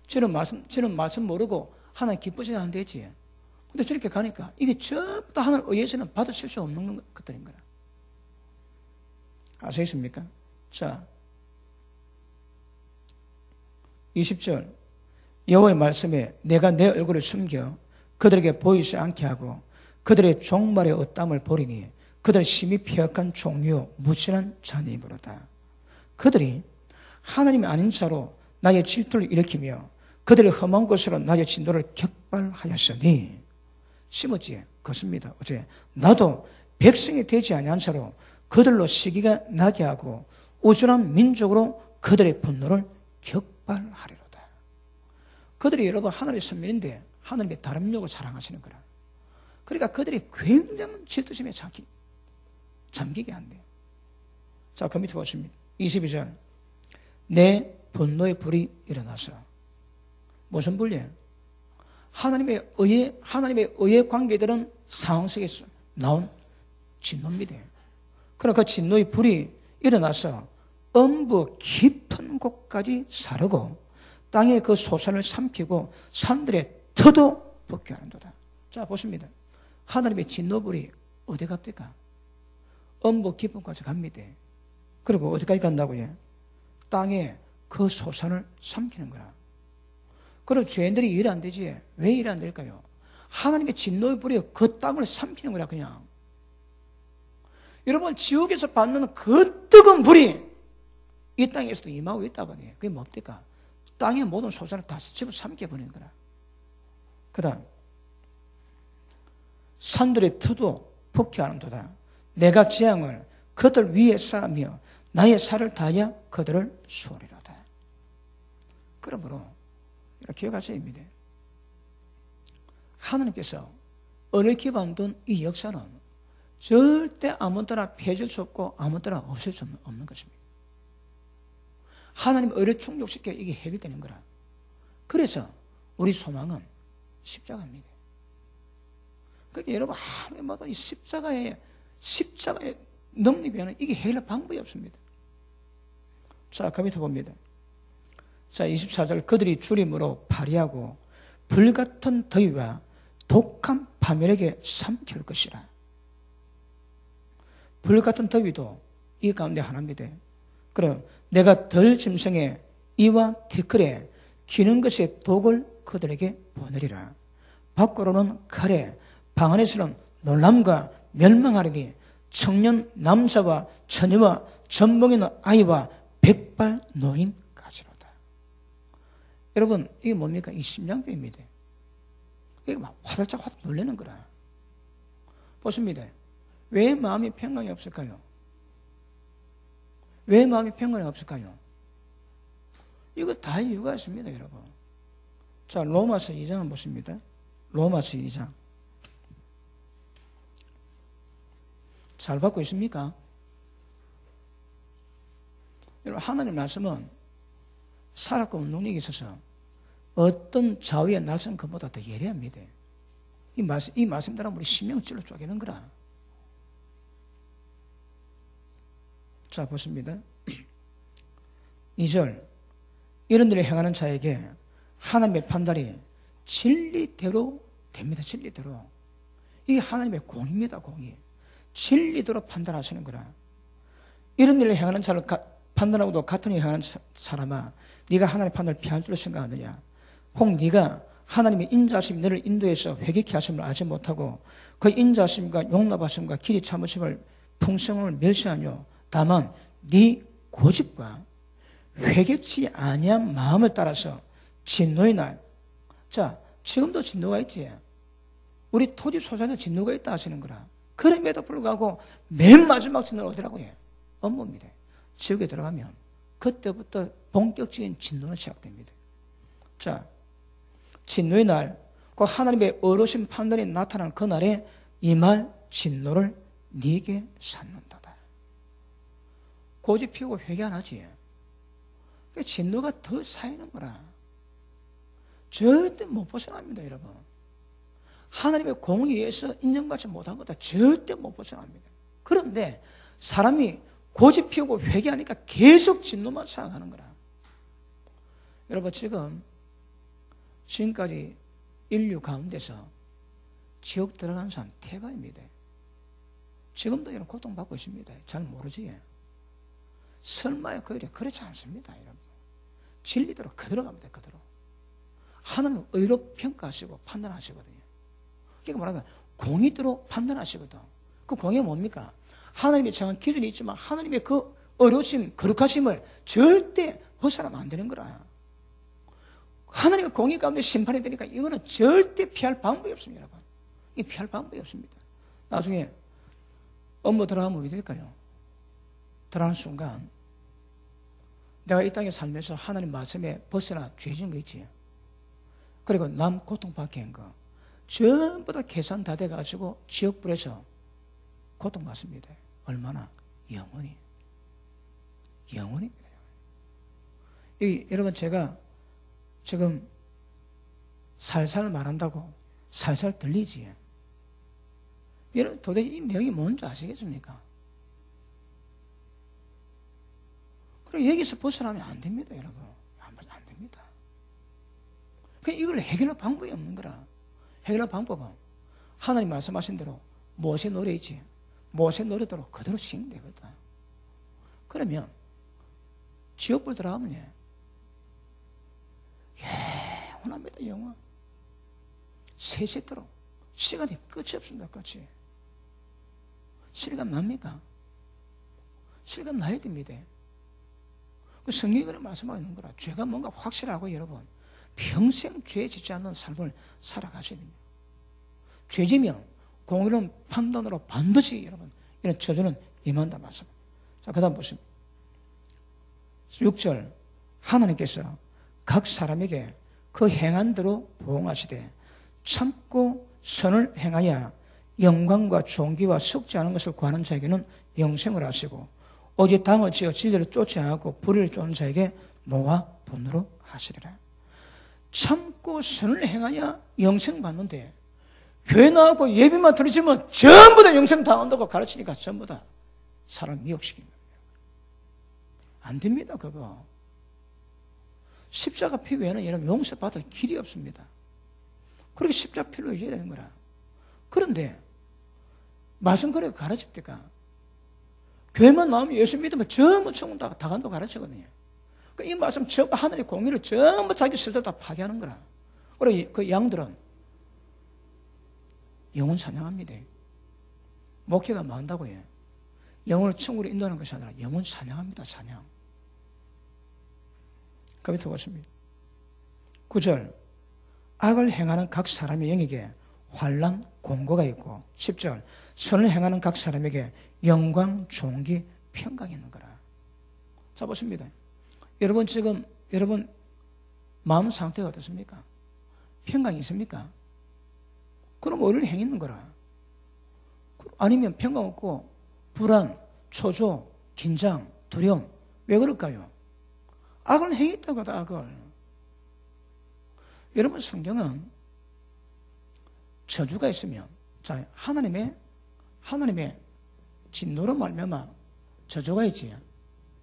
저는 말씀 모르고 하나님 기쁘지 않은 데지. 근데 저렇게 가니까 이게 전부 다 하늘 의해서는 받으실 수 없는 것들인 거라. 아시겠습니까? 자, 20절. 여호와의 말씀에 내가 내 얼굴을 숨겨 그들에게 보이지 않게 하고 그들의 종말의 어땀을 보리니 그들은 심히 폐역한 종류 무진한 자님으로다. 그들이 하나님이 아닌 자로 나의 질투를 일으키며 그들의 험한 것으로 나의 진노를 격발하였으니 심었지 그렇습니다. 어제 나도 백성이 되지 아니한 자로 그들로 시기가 나게 하고 우둔한 민족으로 그들의 분노를 격발하리로다. 그들이 여러분 하늘의 선민인데 하나님의 다른 민족을 사랑하시는 거라. 그러니까 그들이 굉장한 질투심에 잠기게 한대요. 자, 그 밑에 보십니다. 22절. 내 분노의 불이 일어나서 무슨 불이에요? 하나님의 의의 관계들은 상황 속에서 나온 진노입니다. 그러나 그 진노의 불이 일어나서 엄부 깊은 곳까지 사르고 땅에 그 소산을 삼키고 산들의 터도 벗겨하는도다. 자, 보십니다. 하나님의 진노불이 어디 갑니까? 엄부 깊은 곳까지 갑니다. 그리고 어디까지 간다고요? 땅에 그 소산을 삼키는 거라. 그럼 죄인들이 일 안 되지. 왜 일 안 될까요? 하나님의 진노의 불이 그 땅을 삼키는 거라 그냥. 여러분 지옥에서 받는 그 뜨거운 불이 이 땅에서도 임하고 있다거든요. 그게 뭡니까? 땅의 모든 소산을 다 집어삼켜버리는 거라. 그 다음 산들의 터도 폭회하는도다. 내가 재앙을 그들 위에 쌓으며 나의 살을 다하여 그들을 수호리로다. 그러므로 기억하셔야 합니다. 하나님께서 어렵게 만든 이 역사는 절대 아무 때나 폐해질 수 없고 아무 때나 없을 수 없는 것입니다. 하나님 의를 충족시켜 이게 해결되는 거라. 그래서 우리 소망은 십자가입니다. 그러니까 여러분 하나님마다 이 십자가의 능력 외에는 이게 해결할 방법이 없습니다. 자, 그 밑에 봅니다. 자, 24절. 그들이 주림으로 파리하고 불같은 더위와 독한 파멸에게 삼킬 것이라. 불같은 더위도 이 가운데 하나입니다. 그럼 내가 덜 짐승의 이와 티끌에 기는 것의 독을 그들에게 보내리라. 밖으로는 칼에, 방 안에서는 놀람과 멸망하리니 청년 남자와 처녀와 젖먹 있는 아이와 백발 노인까지로다. 여러분 이게 뭡니까? 이 심장병입니다. 이게 막 화들짝 놀라는 거라. 보십니다. 왜 마음이 평강이 없을까요? 왜 마음이 평강이 없을까요? 이거 다 이유가 있습니다, 여러분. 자, 로마서 2장을 보십니다. 로마서 2장. 잘 받고 있습니까? 여러분, 하나님 말씀은 살았고 능력이 있어서 어떤 좌우의 날선 것보다 더 예리합니다. 이 말씀대로 우리 심령질로 쪼개는 거라. 자, 보십니다. 2절. 이런 일을 행하는 자에게 하나님의 판단이 진리대로 됩니다. 진리대로. 이게 하나님의 공입니다. 공이. 진리대로 판단하시는 거라. 이런 일을 행하는 자를 판단하고도 같은 일을 행하는 사람아, 네가 하나님의 판단을 피할 줄 생각하느냐? 혹 네가 하나님의 인자하심 너를 인도해서 회개케 하심을 알지 못하고 그 인자하심과 용납하심과 길이 참으심을 풍성함을 멸시하뇨? 다만 네 고집과 회개치 아니한 마음을 따라서 진노의 날. 자, 지금도 진노가 있지. 우리 토지 소산에 진노가 있다 하시는 거라. 그럼에도 불구하고 맨 마지막 진노는 어디라고 해? 업무입니다. 지옥에 들어가면 그때부터 본격적인 진노는 시작됩니다. 자, 진노의 날, 그 하나님의 어르신 판단이 나타난 그 날에 이 말 진노를 네게 샀는다다. 고집 피우고 회개 안 하지. 진노가 더 쌓이는 거라. 절대 못 벗어납니다, 여러분. 하나님의 공의에 의해서 인정받지 못한 거다. 절대 못 벗어납니다. 그런데 사람이 고집 피우고 회개하니까 계속 진노만 쌓아가는 거라. 여러분, 지금까지 인류 가운데서 지옥 들어가는 사람 태반입니다. 지금도 이런 고통받고 있습니다. 잘 모르지. 설마야 그렇지 않습니다. 여러분. 진리대로 그대로 갑니다. 그대로. 하나님은 의로 평가하시고 판단하시거든요. 그러니까 말하면 공의대로 판단하시거든. 그 공의가 뭡니까? 하나님의 정한 기준이 있지만 하나님의 그 어려우심, 거룩하심을 절대 벗어나면 안 되는 거라. 하나님의 공의 가운데 심판이 되니까 이거는 절대 피할 방법이 없습니다. 여러분. 이 피할 방법이 없습니다. 나중에 업무 들어가면 어떻게 될까요? 들어가는 순간 내가 이 땅에 살면서 하나님 말씀에 벗어나 죄진 거 있지. 그리고 남 고통받게 한 거 전부 다 계산 다 돼가지고 지옥불에서 고통받습니다. 얼마나? 영원히. 영원입니다. 여러분 제가 지금 살살 말한다고 살살 들리지? 여러분 도대체 이 내용이 뭔지 아시겠습니까? 그리고 여기서 벗어나면 안 됩니다. 여러분. 안 됩니다. 그러니까 이걸 해결할 방법이 없는 거라. 해결할 방법은 하나님 말씀하신 대로 모세 노래 있지. 모세 노래대로 그대로 시행되거든. 그러면 지옥불 들어가면 영원합니다. 영원. 세세토록 시간이 끝이 없습니다. 끝이. 실감 납니까? 실감 나야 됩니다. 그 성경이 그런 말씀하고 있는 거라. 죄가 뭔가 확실하고 여러분 평생 죄 짓지 않는 삶을 살아가셔야 됩니다. 죄지면 공의로운 판단으로 반드시 여러분 이런 저주는 임한다 말씀. 자, 그 다음 보십니다. 6절 하나님께서 각 사람에게 그 행한 대로 보응하시되 참고 선을 행하여 영광과 존귀와 속죄하는 것을 구하는 자에게는 영생을 하시고 오직 당을 지어 진리를 쫓지 않고 불의를 쫓는 자에게 노와 분노로 하시리라. 참고 선을 행하여 영생 받는데 교회 나오고 예배만 드리지만 전부 다 영생 당한다고 가르치니까 전부 다 사람 미혹시키는 겁니다. 안 됩니다. 그거. 십자가 피 외에는 여러분 용서받을 길이 없습니다. 그렇게 십자가 피로 이겨야 되는 거라. 그런데 말씀 그렇게 가르칩니까? 교회만 나오면 예수 믿으면 전부 천국 다 간다고 가르치거든요. 그러니까 이 말씀 전부 하늘의 공의를 전부 자기 스스로 다 파괴하는 거라. 그리고 그 양들은 영혼 사냥합니다. 목회가 많다고 해요. 영혼을 천국으로 인도하는 것이 아니라 영혼 사냥합니다. 사냥. 그 밑에 보십니다. 9절 악을 행하는 각 사람의 영에게 환난 공고가 있고 10절 선을 행하는 각 사람에게 영광 존귀 평강이 있는 거라. 자 보십니다. 여러분 지금 여러분 마음 상태가 어떻습니까? 평강이 있습니까? 그럼 오히려 행있는 거라. 아니면 평강 없고 불안, 초조, 긴장, 두려움. 왜 그럴까요? 악을 행했다고 하다 악을. 여러분 성경은 저주가 있으면 자 하나님의 진노로 말미암아 저주가 있지.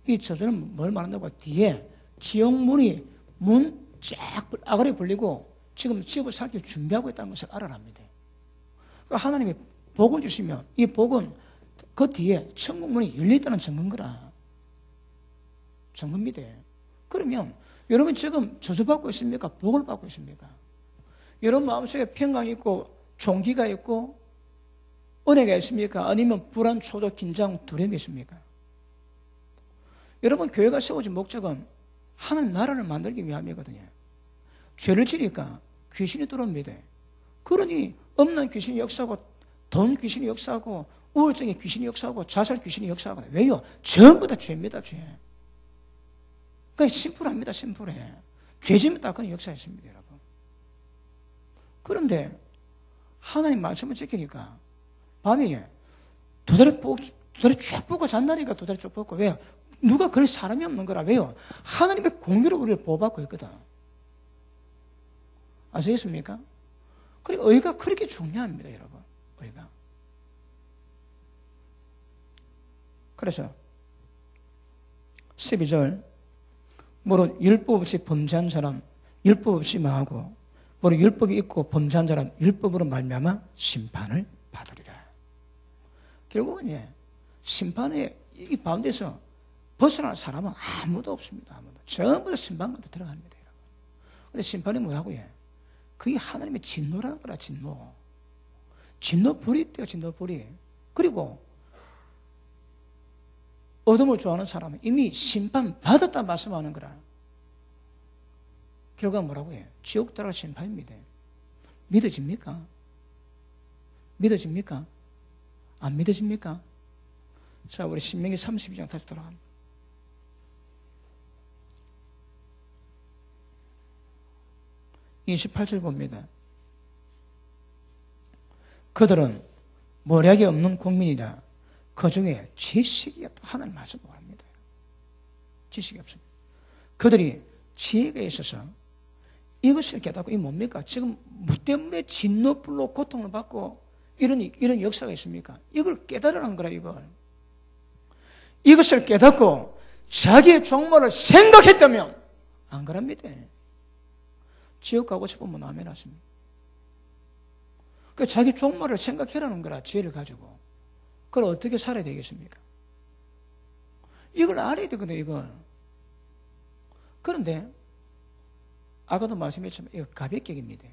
이 저주는 뭘 말한다고? 뒤에 지옥문이 문 쫙 아가리 벌리고 지금 지옥을 살길 준비하고 있다는 것을 알아랍니다. 그러니까 하나님이 복을 주시면 이 복은 그 뒤에 천국문이 열려있다는 증거인 거라. 증거입니다. 그러면 여러분 지금 저주받고 있습니까? 복을 받고 있습니까? 여러분 마음속에 평강이 있고 존귀가 있고 은혜가 있습니까? 아니면 불안, 초조, 긴장, 두려움이 있습니까? 여러분 교회가 세워진 목적은 하나님 나라를 만들기 위함이거든요. 죄를 지니까 귀신이 들어옵니다. 그러니 없는 귀신이 역사하고 돈 귀신이 역사하고 우울증의 귀신이 역사하고 자살 귀신이 역사하고 왜요? 전부 다 죄입니다. 죄. 그러니까 심플합니다. 심플해. 죄지면 다 그런 역사가 있습니다. 여러분. 그런데 하나님 말씀을 지키니까 밤에 도다리 쭉 뽑고 잔다니까 도다리 쭉 뽑고 왜요? 누가 그럴 사람이 없는 거라. 왜요? 하나님의 공유로 우리를 보호받고 있거든. 아시겠습니까? 그러니까 의가 그렇게 중요합니다. 여러분. 의가. 그래서 12절 무릇 율법 없이 범죄한 사람 율법 없이 망하고 바로 율법이 있고 범죄한 자는 율법으로 말미암아 심판을 받으리라. 결국은 심판의 이 가운데서 벗어날 사람은 아무도 없습니다. 아무도. 전부 다 심판으로 들어갑니다. 그런데 심판이 뭐라고 해? 그게 하나님의 진노라는 거라. 진노. 진노불이 있대요. 진노불이. 그리고 어둠을 좋아하는 사람은 이미 심판받았다 말씀하는 거라. 결과가 뭐라고 해? 지옥 따라 심판입니다. 믿어집니까? 믿어집니까? 안 믿어집니까? 자, 우리 신명기 32장 다시 돌아갑니다. (28절) 봅니다. 그들은 모략이 없는 국민이라 그 중에 지식이 없다. 하나님 말씀 말합니다. 지식이 없습니다. 그들이 지혜가 있어서 이것을 깨닫고, 이 뭡니까? 지금 무 때문에 진노불로 고통을 받고 이런 역사가 있습니까? 이걸 깨달으라는 거라, 이걸. 이것을 깨닫고 자기의 종말을 생각했다면 안 그럽니다. 지옥 가고 싶으면 아멘 하십니다. 그러니까 자기 종말을 생각해라는 거라, 지혜를 가지고. 그걸 어떻게 살아야 되겠습니까? 이걸 알아야 되거든요, 이걸. 그런데 아까도 말씀했지만 이거 가백격입니다.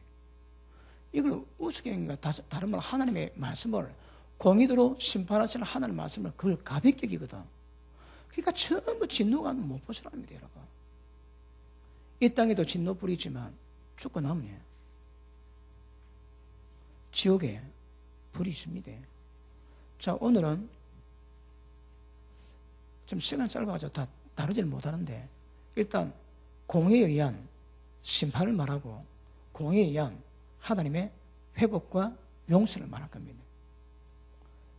이걸 우스경인가 다른 말로 하나님의 말씀을 공의도로 심판하시는 하나님의 말씀을 그걸 가백격이거든. 그러니까 전부 진노가 못 벗어납니다, 여러분. 이 땅에도 진노불이 있지만 죽고 나면 지옥에 불이 있습니다. 자, 오늘은 좀 시간 짧아가지고 다 다루질 못하는데 일단 공의에 의한 심판을 말하고 공의에 의한 하나님의 회복과 용서를 말할 겁니다.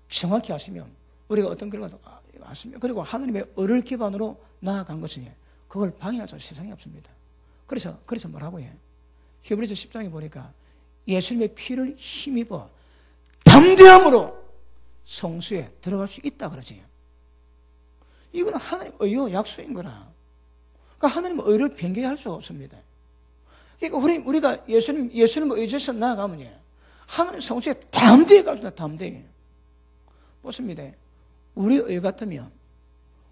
정확히 아시면 우리가 어떤 결과도 아십니다. 그리고 하나님의 의를 기반으로 나아간 것은 그걸 방해할 수 세상에 없습니다. 그래서 뭐라고 해? 히브리서 10장에 보니까 예수님의 피를 힘입어 담대함으로 성수에 들어갈 수 있다 그러지. 이건 하나님의 의요 약속인 거라. 그러니까 하나님의 의를 변개할 수가 없습니다. 그러니까 우리가 예수님을 의지해서 나아가면 하나님 성수에 담대히 갈 수 있다. 담대히. 보십니다. 우리 의 같으면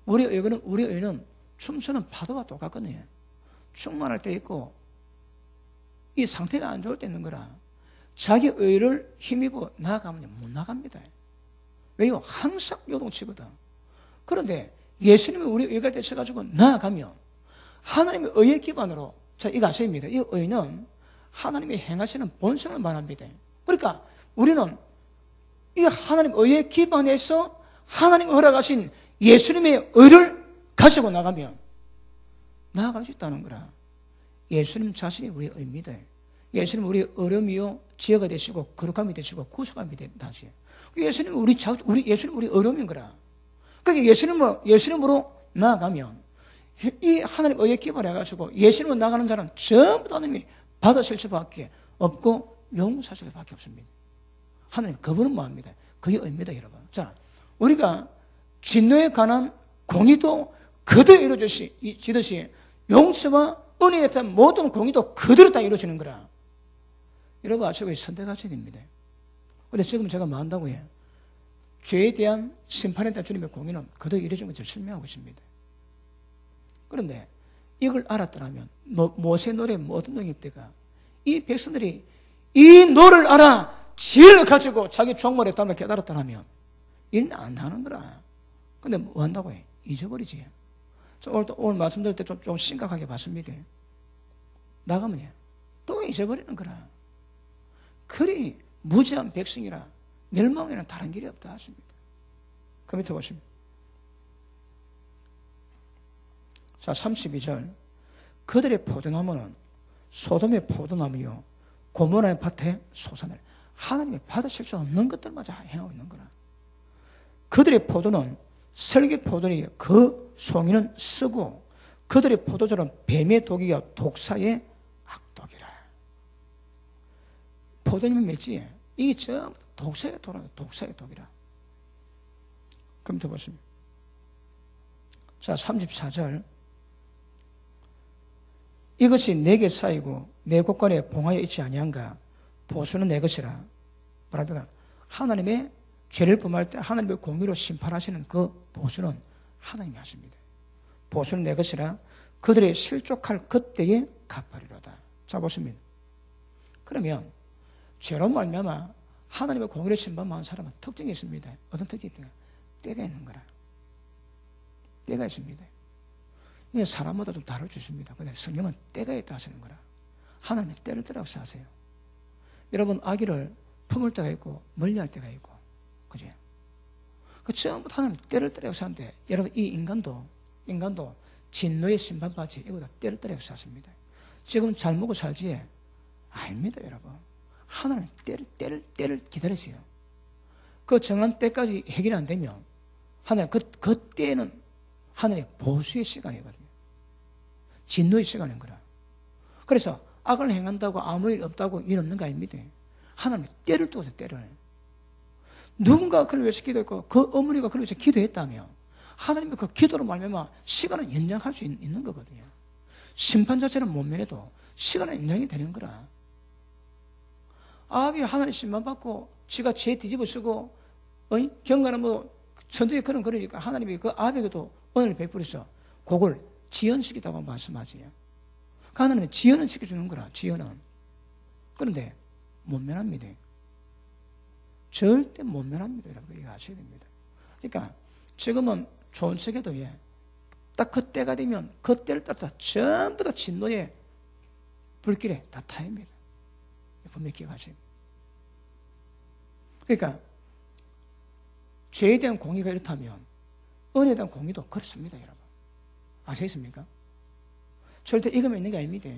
우리 의는 춤추는 파도와 똑같거든요. 충만할 때 있고 이 상태가 안 좋을 때 있는 거라. 자기 의를 힘입어 나아가면 못 나갑니다. 왜요? 항상 요동치거든. 그런데 예수님이 우리 의가 되셔가지고 나아가면 하나님의 의의 기반으로, 자, 이거 아십니다. 이 의는 하나님이 행하시는 본성을 말합니다. 그러니까 우리는 이 하나님 의의 기반에서 하나님 허락하신 예수님의 의를 가지고 나가면 나아갈 수 있다는 거라. 예수님 자신이 우리의 의입니다. 예수님 우리의 어려움이요 지혜가 되시고 거룩함이 되시고 구속함이 되다시. 예수님 우리 어려움인 거라. 그러니까 예수님으로 나아가면 이 하나님 의에 기반해가지고 예수님으로 나가는 자는 전부 다 하나님이 받으실 수밖에 없고 용서하실 수밖에 없습니다. 하나님 그분은 뭐합니다? 그게 의입니다, 여러분. 자, 우리가 진노에 관한 공의도 그대로 이루어지듯이 용서와 은혜에 대한 모든 공의도 그대로 다 이루어지는 거라. 여러분 아시고 선택하셔야 됩니다. 그런데 지금 제가 뭐 한다고 해요? 죄에 대한 심판에 대한 주님의 공의는 그대로 이루어진 것을 설명하고 있습니다. 그런데 이걸 알았더라면 모세 노래 어떤 내용입니까? 이 백성들이 이 노를 알아 지혜를 가지고 자기 종말에 담아 깨달았더라면 이는 안 하는 거라. 근데 뭐 한다고 해? 잊어버리지. 오늘 말씀드릴 때 좀 심각하게 봤습니다. 나가면 또 잊어버리는 거라. 그리 무지한 백성이라 멸망에는 다른 길이 없다 하십니다. 그 밑에 보십니다. 자, 32절. 그들의 포도나무는 소돔의 포도나무요 고모라의 밭에 솟아날 하나님이 받으실 수 없는 것들마저 행하고 있는 거라. 그들의 포도는 설계 포도니 그 송이는 쓰고 그들의 포도주는 뱀의 독이요 독사의 악독이라. 포도님은 맺지? 이게 전부 독사의 독이라. 그럼 더 보십니다. 자, 34절. 이것이 내게 쌓이고 내 곳간에 봉하여 있지 아니한가. 보수는 내 것이라. 뭐랍니까? 하나님의 죄를 범할 때 하나님의 공의로 심판하시는 그 보수는 하나님이 하십니다. 보수는 내 것이라. 그들의 실족할 그때에 갚으리로다. 자, 보십니다. 그러면 죄로 말미암아 하나님의 공의로 심판받은 사람은 특징이 있습니다. 어떤 특징이 있습니까? 때가 있는 거라. 때가 있습니다. 이게 사람마다 좀 다를 수 있습니다. 근데 성경은 때가 있다 하시는 거라. 하나님의 때를 따라서 사세요. 여러분, 아기를 품을 때가 있고 멀리할 때가 있고, 그죠? 그 전부 하나님 때를 따라서 사는데, 여러분, 이 인간도 진노의 심판받지, 이거 다 때를 따라서 샀습니다. 지금 잘 먹고 살지? 아닙니다, 여러분. 하나님 때를 기다리세요. 그 정한 때까지 해결이 안 되면 하나님 그 때에는 하나님의 보수의 시간이거든요. 진노의 시간인 거라. 그래서 악을 행한다고 아무 일 없다고 일 없는 거 아닙니다. 하나님의 때를 두어서 때를. 누군가가 그를 위해서 기도했고 그 어머니가 그를 위해서 기도했다며 하나님의 그 기도로 말미암아 시간을 연장할 수 있는 거거든요. 심판 자체는 못 면해도 시간은 연장이 되는 거라. 아합이 하나님 심판받고 지가 죄 뒤집어 쓰고 경건한 천정에 그러니까 하나님이 그 아합에게도 은혜를 베풀어서 그걸 지연시키다고 말씀하지요. 그 하나님은 지연은 시켜주는 거라. 지연은. 그런데 못 면합니다. 절대 못 면합니다. 여러분 이거 아셔야 됩니다. 그러니까 지금은 좋은 책에도 딱 그 때가 되면 그 때를 따라 전부 다 진노의 불길에 다 타입니다. 분명히 기억하세요. 그러니까 죄에 대한 공의가 이렇다면 은혜에 대한 공의도 그렇습니다, 여러분. 아시겠습니까? 절대 이거만 있는 게 아닙니다.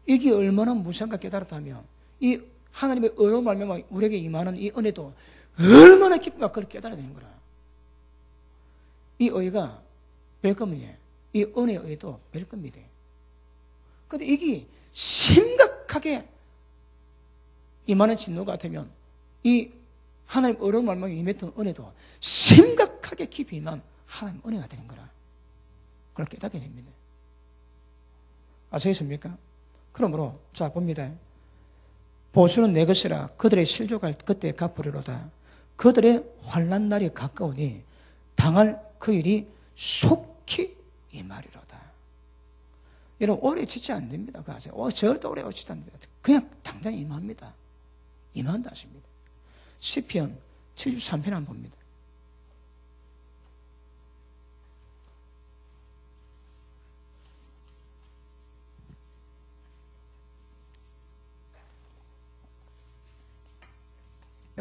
이게 얼마나 무시한가 깨달았다면 이 하나님의 의로 말미암아 우리에게 임하는 이 은혜도 얼마나 기쁜가 그걸 깨달아야 되는 거라. 이 의가 별겁이에요. 이 은혜의 의도 별겁니다. 그런데 이게 심각하게 임하는 진노 같으면 이 하나님 의로 말미암아 임했던 은혜도 심각하게 깊이 임한 하나님 은혜가 되는 거라. 그걸 깨닫게 됩니다. 아시겠습니까? 그러므로 자 봅니다. 보수는 내 것이라 그들의 실족할 그때에 갚으리로다. 그들의 환난 날이 가까우니 당할 그 일이 속히 임하리로다. 여러분 오래 지치 안 됩니다. 그거 아세요? 절대 오래 지치 안 됩니다. 그냥 당장 임합니다. 임한다 하십니다. 시편 73편 한번 봅니다.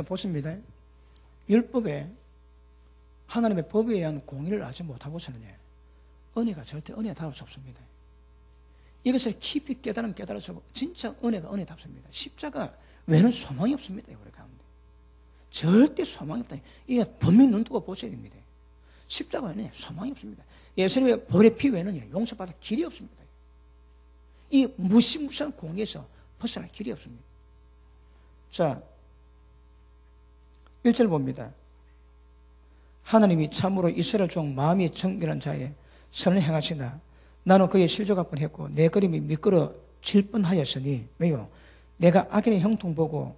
보십니다. 율법에 하나님의 법에 의한 공의를 알지 못하고서는 은혜가 절대 은혜가 다를 수 없습니다. 이것을 깊이 깨달으면 깨달을수록 진짜 은혜가 은혜답습니다. 십자가 외에는 소망이 없습니다. 우리 가운데 절대 소망이 없다. 이게 분명히 눈 뜨고 보셔야 됩니다. 십자가 외에는 소망이 없습니다. 예수님의 벌의 피 외에는 용서받을 길이 없습니다. 이 무시무시한 공의에서 벗어날 길이 없습니다. 자 1절 봅니다. 하나님이 참으로 이스라엘 종 마음이 정결한 자의 선을 행하시나 나는 그의 실족할 뻔했고 내 걸음이 미끄러질 뻔하였으니 왜요? 내가 악인의 형통 보고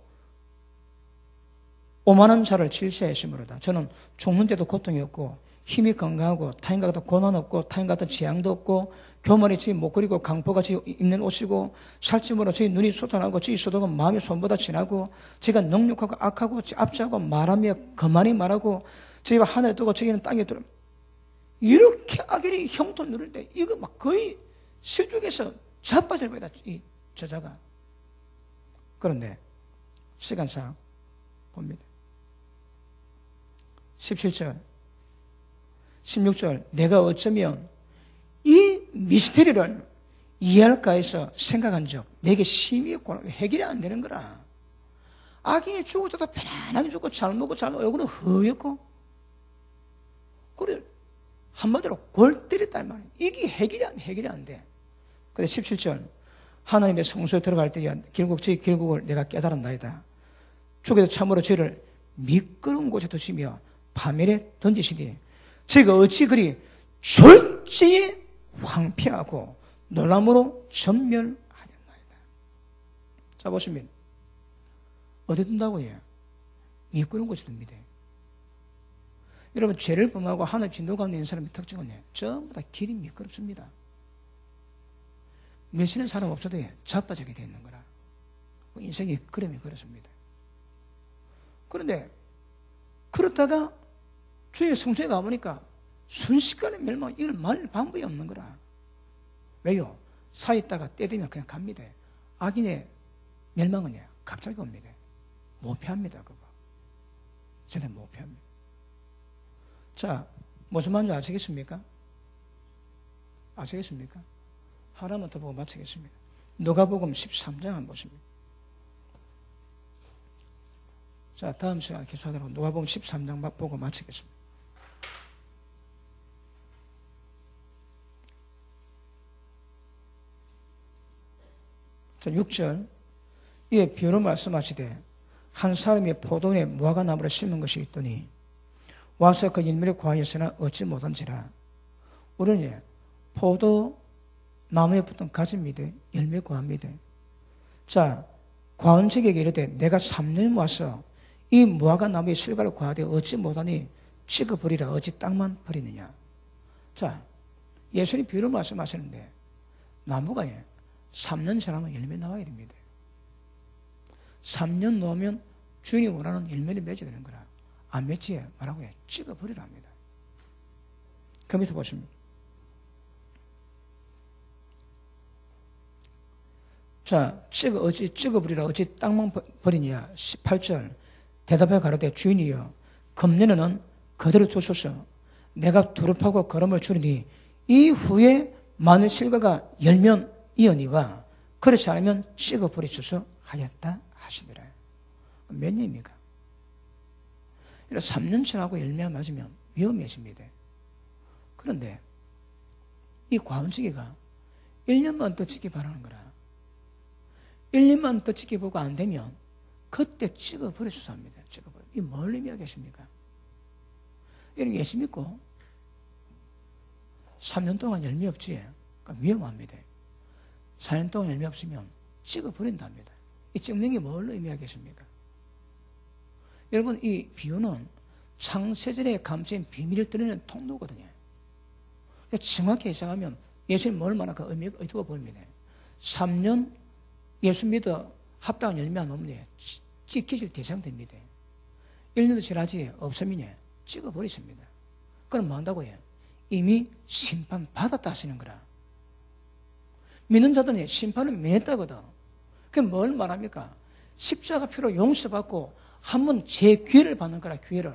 오만한 자를 질시하였으므로다. 저는 죽는데도 고통이 없고 힘이 건강하고 타인과 같은 고난 없고 타인과 같은 재앙도 없고 교만이 저희 목걸이고 강포같이 입는 옷이고 살찜으로 저희 눈이 솟아나고 저희 소독은 마음이 손보다 진하고 제가 능력하고 악하고 압제하고 말하며 거만히 말하고 저희가 하늘에 뜨고 저희는 땅에 들어 이렇게 악인이 형통 누릴 때 이거 막 거의 실족에서 자빠질 거다 이 저자가. 그런데 시간상 봅니다. 17절 16절 내가 어쩌면 이 미스테리를 이해할까 해서 생각한 적 내게 심히 해결이 안 되는 거라. 악인이 죽을 때도 편안하게 죽고 잘 먹고 잘 먹고 얼굴은 허옇고 그래 한마디로 골 때렸단 말이야. 이게 해결이 안 돼. 근데 17절 하나님의 성소에 들어갈 때에 결국 저희 결국을 내가 깨달았나이다. 주께서 참으로 저희를 미끄러운 곳에 두시며 파멸에 던지시니 저희가 어찌 그리 졸지에 황폐하고 놀람으로 전멸하였나이다. 자, 보시면 어디 둔다고요? 미끄러운 곳에 둡니다. 여러분, 죄를 범하고 하늘 진도 가운데 있는 사람의 특징은 전부 다 길이 미끄럽습니다. 몇시는 사람 없어도 자빠지게 되어 있는 거라. 인생이 그림이 그렇습니다. 그런데 그렇다가 주의 성소에 가보니까 순식간에 멸망, 이걸 말릴 방법이 없는 거라. 왜요? 사 있다가 때 되면 그냥 갑니다. 악인의 멸망은 갑자기 옵니다. 못 피합니다, 그거. 절대 못 피합니다. 자, 무슨 말인지 아시겠습니까? 아시겠습니까? 하나만 더 보고 마치겠습니다. 누가복음 13장 한번 보십니다. 자, 다음 시간에 계속하도록 누가복음 13장 보고 마치겠습니다. 자, 6절. 이에 비유로 말씀하시되 한 사람이 포도원에 무화과 나무를 심은 것이 있더니 와서 그 열매를 구하였으나 얻지 못한지라. 우리는 포도 나무에 붙은 가지입니다. 열매 구합니다. 자, 과언책에게 이르되 내가 3년 와서 이 무화과 나무의 실과를 구하되 얻지 못하니 찍어버리라. 어찌 땅만 버리느냐. 자, 예수님 비유로 말씀하시는데 나무가 3년 지나면 열매 나와야 됩니다. 3년 놓으면 주인이 원하는 열매를 맺어야 되는 거라. 안 맺지 말라고 찍어버리라 합니다. 그 밑에 보십니다. 자, 어찌 찍어버리라. 어찌 땅만 버리냐. 18절. 대답해 가로되 주인이여 금년에는 그대로 두소서. 내가 두릅하고 거름을 주리니 이후에 많은 실과가 열면 이언이와 그렇지 않으면 찍어버리소서 하였다 하시더라. 몇 년입니까? 3년 지나고 열매 맞으면 위험해집니다. 그런데 이 과언지기가 1년만 더 지키 바라는 거라. 1년만 더 지켜보고 안 되면 그때 찍어버리소서 합니다. 찍어버려. 이게 뭘 의미하겠습니까? 이런 예수 믿고 3년 동안 열매 없지? 그러니까 위험합니다. 4년 동안 열매 없으면 찍어버린답니다. 이 찍는 게 뭘 의미하겠습니까? 여러분, 이 비유는 창세전의 감추인 비밀을 드리는 통로거든요. 그러니까 정확히 해석하면 예수님 뭘 말하는 그 의도가 보입니다. 3년 예수 믿어 합당한 열매 안 오면 찍히실 대상됩니다. 1년도 지나지 없으면 찍어버리십니다. 그럼 뭐 한다고 해요? 이미 심판받았다 하시는 거라. 믿는 자들은 심판을免했다거든. 그게 뭘 말합니까? 십자가 피로 용서받고 한 번 재기회를 받는 거라, 기회를.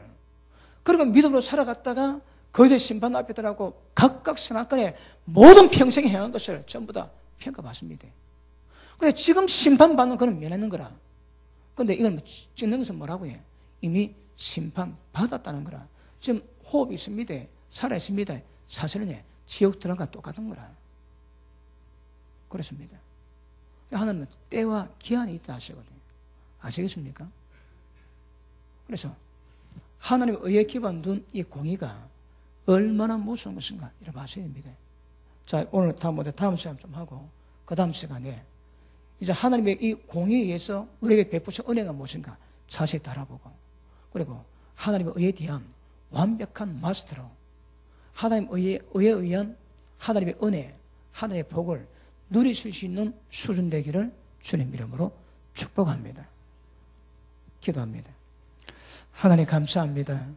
그리고 믿음으로 살아갔다가 거기에 심판 앞에 들어가고 각각 선악간에 모든 평생에 행한 것을 전부 다 평가받습니다. 근데 지금 심판받는 거는 면하는 거라. 근데 이걸 찍는 것은 뭐라고 해? 이미 심판받았다는 거라. 지금 호흡이 있습니다. 살아있습니다. 사실은 지옥 들어간 똑같은 거라. 그렇습니다. 하나님은 때와 기한이 있다 하시거든요. 아시겠습니까? 그래서 하나님의 의에 기반 둔 이 공의가 얼마나 무서운 것인가 이렇게 아셔야 됩니다. 자, 오늘 다음 시간 좀 하고 그 다음 시간에 이제 하나님의 이 공의에 의해서 우리에게 베푸신 은혜가 무엇인가 자세히 알아보고, 그리고 하나님의 의에 대한 완벽한 마스터로 하나님의 의에 의한 하나님의 은혜, 하나님의 복을 누리실 수 있는 수준 되기를 주님 이름으로 축복합니다. 기도합니다. 하나님 감사합니다.